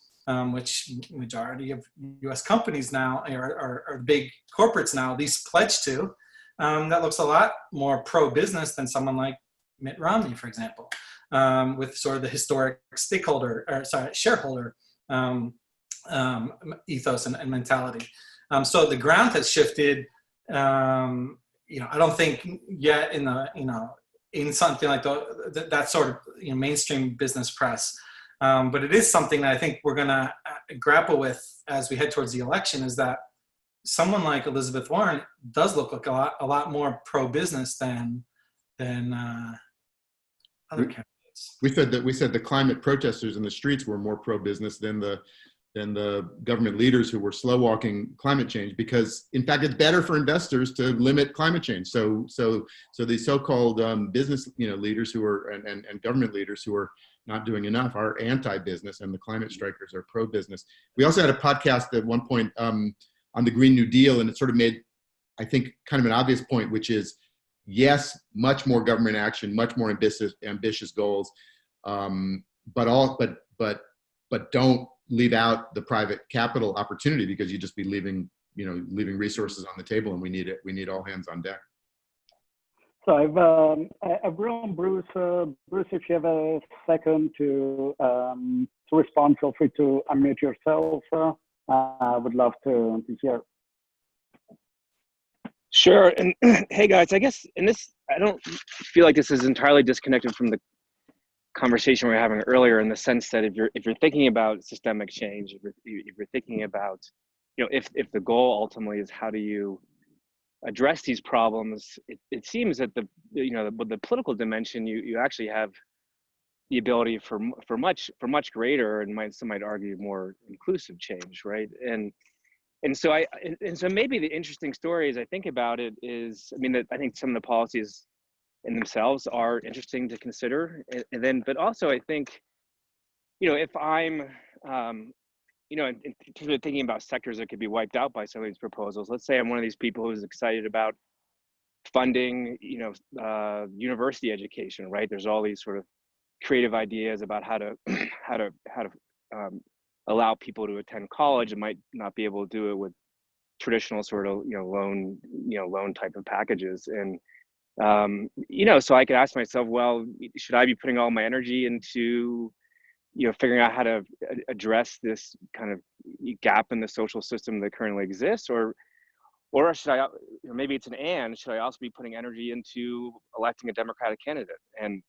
Which majority of U.S. companies now are big corporates now, at least pledged to. That looks a lot more pro-business than someone like Mitt Romney, for example, with sort of the historic shareholder ethos and mentality. So the ground has shifted. I don't think yet in something like that sort of mainstream business press. But it is something that I think we're going to grapple with as we head towards the election, is that someone like Elizabeth Warren does look like a lot more pro-business than other candidates. We said the climate protesters in the streets were more pro-business than the government leaders who were slow walking climate change, because in fact it's better for investors to limit climate change. So the so-called business leaders who are and government leaders who are not doing enough are anti-business, and the climate strikers are pro-business. We also had a podcast at one point on the Green New Deal, and it sort of made, I think, kind of an obvious point, which is, yes, much more government action, much more ambitious goals, but don't leave out the private capital opportunity, because you just be leaving resources on the table, and we need it. We need all hands on deck. So I've written Bruce. Bruce, if you have a second to respond, feel free to unmute yourself. I would love to hear. Sure. And hey guys, I guess I don't feel like this is entirely disconnected from the conversation we were having earlier, in the sense that if you're thinking about systemic change, if you're thinking about, if the goal ultimately is how do you address these problems, it seems that the political dimension, you actually have the ability for much greater, and some might argue more inclusive change, right? And so maybe the interesting story, as I think about it, is, I think some of the policies in themselves are interesting to consider, and then, but also I think, if I'm in terms of thinking about sectors that could be wiped out by some of these proposals, let's say I'm one of these people who's excited about funding, university education, right? There's all these sort of creative ideas about how to allow people to attend college, and might not be able to do it with traditional sort of loan type of packages. And so I could ask myself, well, should I be putting all my energy into figuring out how to address this kind of gap in the social system that currently exists, or should I, maybe it's should I also be putting energy into electing a Democratic candidate? And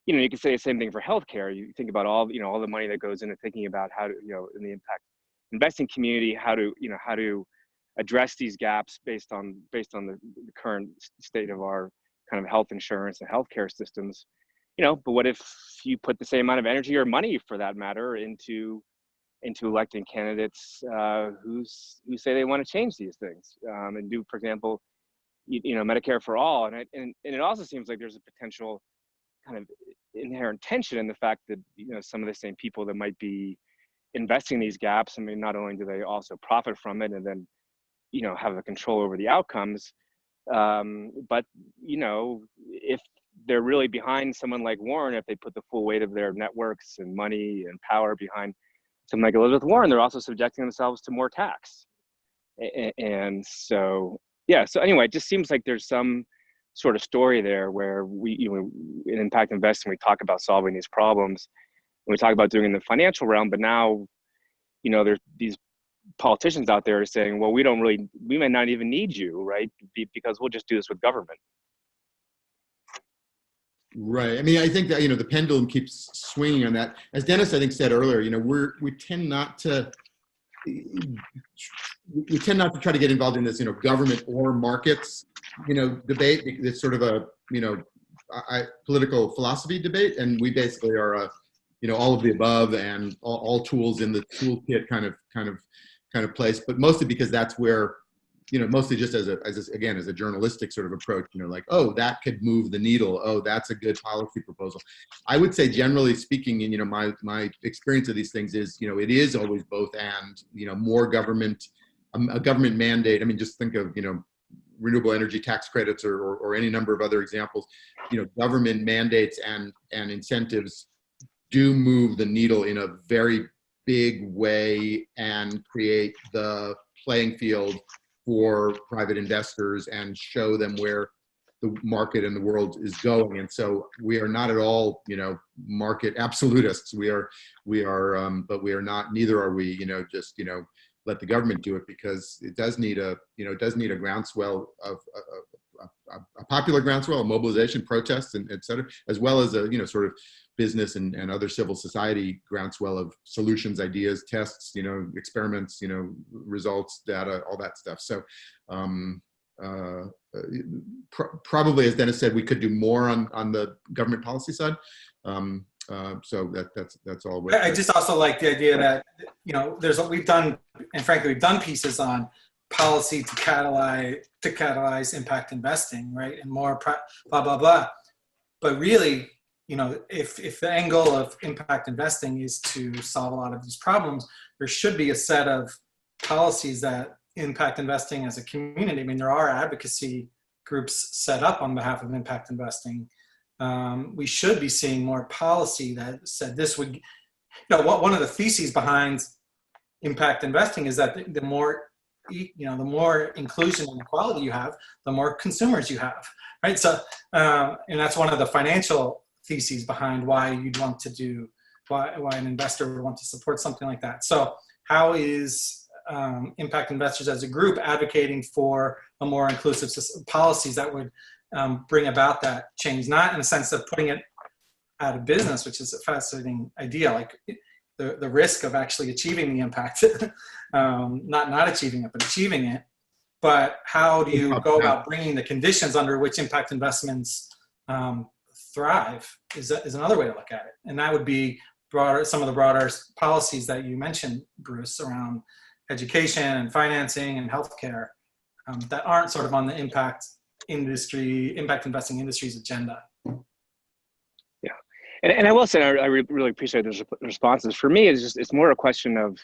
you can say the same thing for healthcare. You think about all the money that goes into thinking about how to, in the impact investing community, how to address these gaps based on the current state of our kind of health insurance and healthcare systems, but what if you put the same amount of energy or money, for that matter, into electing candidates who say they want to change these things and do, for example, Medicare for all, and it also seems like there's a potential kind of inherent tension in the fact that some of the same people that might be investing these gaps, I mean, not only do they also profit from it and then have the control over the outcomes, but if they're really behind someone like Warren, if they put the full weight of their networks and money and power behind someone like Elizabeth Warren, they're also subjecting themselves to more tax. And so, yeah, so anyway, it just seems like there's some sort of story there where we, in impact investing, we talk about solving these problems, and we talk about doing it in the financial realm, but now, there's these politicians out there are saying, well, we may not even need you, right? Because we'll just do this with government. Right. I mean, I think that, the pendulum keeps swinging on that. As Dennis, I think, said earlier, we tend not to try to get involved in this, government or markets, debate. It's sort of a, political philosophy debate. And we basically are all of the above and all tools in the toolkit kind of place, but mostly because that's where, mostly just as a journalistic sort of approach, like, oh, that could move the needle. Oh, that's a good policy proposal. I would say, generally speaking, and my experience of these things is, it is always both and, more government, a government mandate. I mean, just think of, renewable energy tax credits or any number of other examples. Government mandates and incentives do move the needle in a very big way and create the playing field for private investors and show them where the market and the world is going. And so we are not at all, market absolutists. We are, but we are not, neither are we, just, let the government do it, because it does need a, groundswell of a popular groundswell of mobilization, protests, and et cetera, as well as a, sort of business and other civil society groundswell of solutions, ideas, tests, experiments, results, data, all that stuff. So probably, as Dennis said, we could do more on the government policy side. So that's all. I just also like the idea that, there's what we've done, and frankly, we've done pieces on policy to catalyze impact investing, right? And more blah, blah, blah. But really, if the angle of impact investing is to solve a lot of these problems, there should be a set of policies that impact investing as a community. I mean, there are advocacy groups set up on behalf of impact investing. We should be seeing more policy that said this would, one of the theses behind impact investing is that the more inclusion and equality you have, the more consumers you have, right? So, and that's one of the financial theses behind why you'd want to do, why an investor would want to support something like that. So how is impact investors as a group advocating for a more inclusive policies that would bring about that change, not in the sense of putting it out of business, which is a fascinating idea, like the risk of actually achieving the impact, not achieving it, but achieving it. But how do you go about bringing the conditions under which impact investments thrive is another way to look at it. And that would be some of the broader policies that you mentioned, Bruce, around education and financing and healthcare that aren't sort of on the impact investing industry's agenda. Yeah, and I will say I really appreciate those responses. For me, it's more a question of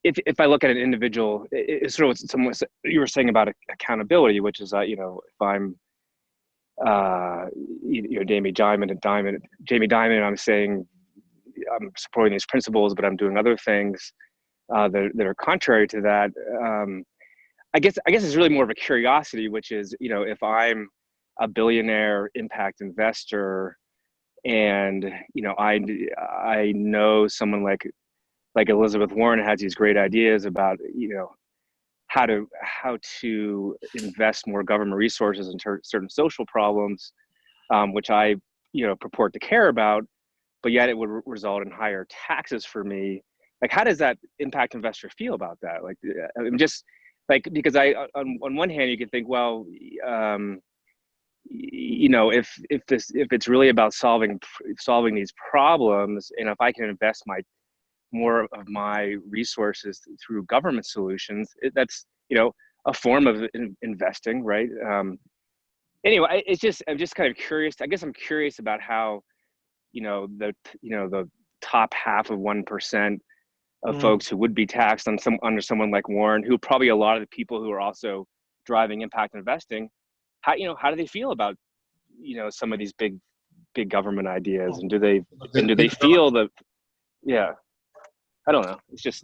if I look at an individual, it's sort of somewhat you were saying about accountability, which is if I'm Jamie Dimon, and I'm saying I'm supporting these principles, but I'm doing other things that are contrary to that. I guess it's really more of a curiosity, which is, if I'm a billionaire impact investor and, I know someone like Elizabeth Warren has these great ideas about, how to invest more government resources in certain social problems, which I, purport to care about, but yet it would result in higher taxes for me. Like, how does that impact investor feel about that? Like, I'm just, like, because on one hand you could think, well, you know, if it's really about solving these problems, and if I can invest more of my resources through government solutions, that's, you know, a form of investing, right? Anyway, I'm just kind of curious. I guess I'm curious about how, you know, the top half of 1% of folks who would be taxed under someone like Warren, who probably a lot of the people who are also driving impact investing, how do they feel about, you know, some of these big government ideas, and do they feel that, yeah, I don't know. It's just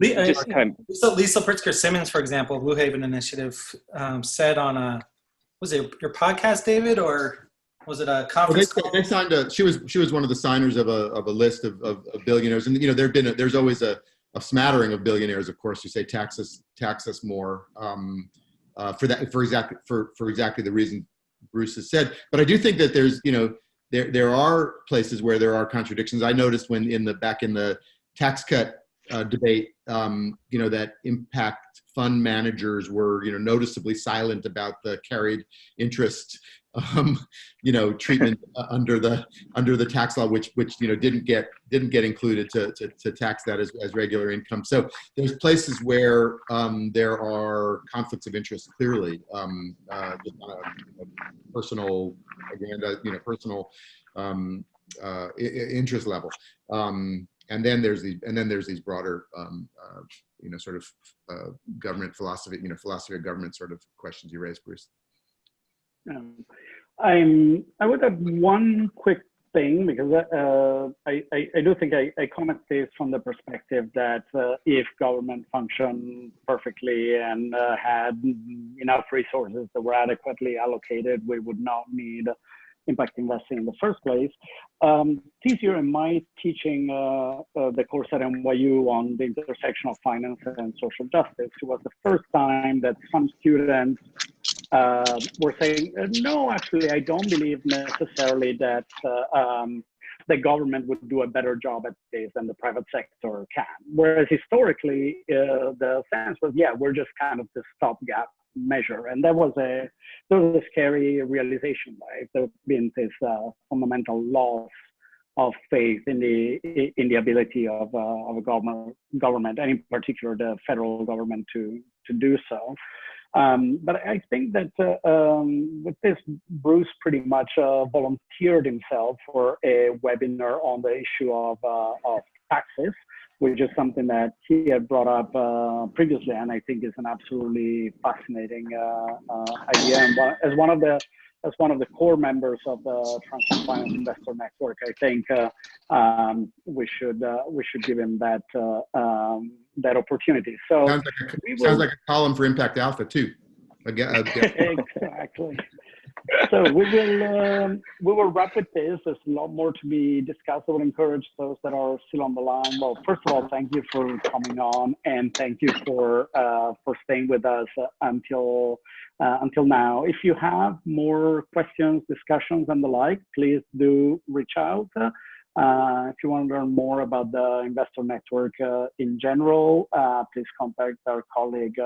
kind of. Lisa Pritzker-Simmons, for example, Blue Haven Initiative, said on was it your podcast, David, or was it a conference call? They signed she was one of the signers of a list of billionaires, and, you know, there's always a smattering of billionaires, of course, who say tax us more for exactly the reason Bruce has said. But I do think that there's, you know, there are places where there are contradictions. I noticed when back in the tax cut debate, you know, that impact fund managers were, you know, noticeably silent about the carried interest, you know, treatment under the tax law, which you know didn't get included to tax that as regular income. So there's places where there are conflicts of interest clearly, just on a personal, personal interest level. And then there's these broader, you know, sort of government philosophy, you know, philosophy of government sort of questions you raised, Bruce. I would have one quick thing, because I do think I comment this from the perspective that if government functioned perfectly and had enough resources that were adequately allocated, we would not need impact investing in the first place. This year in my teaching the course at NYU on the intersection of finance and social justice, it was the first time that some students were saying, no, actually, I don't believe necessarily that the government would do a better job at this than the private sector can. Whereas historically, the sense was, yeah, we're just kind of the stopgap measure. And that was a scary realization, right? There's been this fundamental loss of faith in the ability of a government, and in particular the federal government, to do so. But I think that with this, Bruce pretty much volunteered himself for a webinar on the issue of taxes, which is something that he had brought up previously, and I think is an absolutely fascinating idea. And as one of the core members of the Transform Finance Investor Network, I think we should give him that opportunity. So sounds like a column for ImpactAlpha too. Exactly. So we will wrap with this. There's a lot more to be discussed. I would encourage those that are still on the line. Well, first of all, thank you for coming on, and thank you for staying with us until now. If you have more questions, discussions, and the like, please do reach out. If you want to learn more about the Investor Network in general, please contact our colleague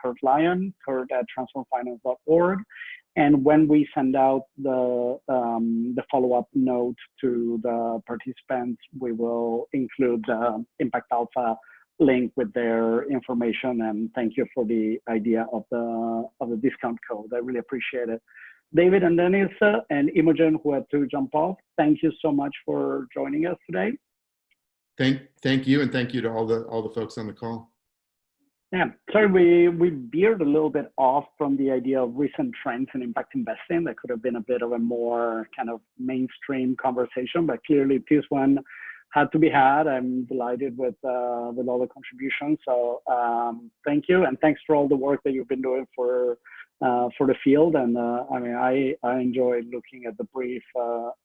Kurt Lyon, kurt@transformfinance.org. And when we send out the follow-up note to the participants, we will include the ImpactAlpha link with their information. And thank you for the idea of the discount code. I really appreciate it. David and Dennis and Imogen, who had to jump off, thank you so much for joining us today. Thank you, and thank you to all the folks on the call. Yeah, sorry, we veered a little bit off from the idea of recent trends in impact investing. That could have been a bit of a more kind of mainstream conversation, but clearly this one had to be had. I'm delighted with all the contributions. So thank you, and thanks for all the work that you've been doing for the field. And I mean, I enjoy looking at the brief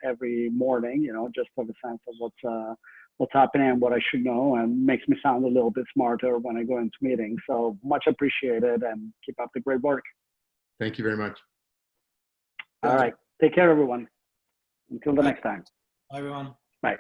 every morning, you know, just to have a sense of what's happening and what I should know, and makes me sound a little bit smarter when I go into meetings. So much appreciated, and keep up the great work. Thank you very much. All right. Take care, everyone. Until the next time. Bye, everyone. Bye.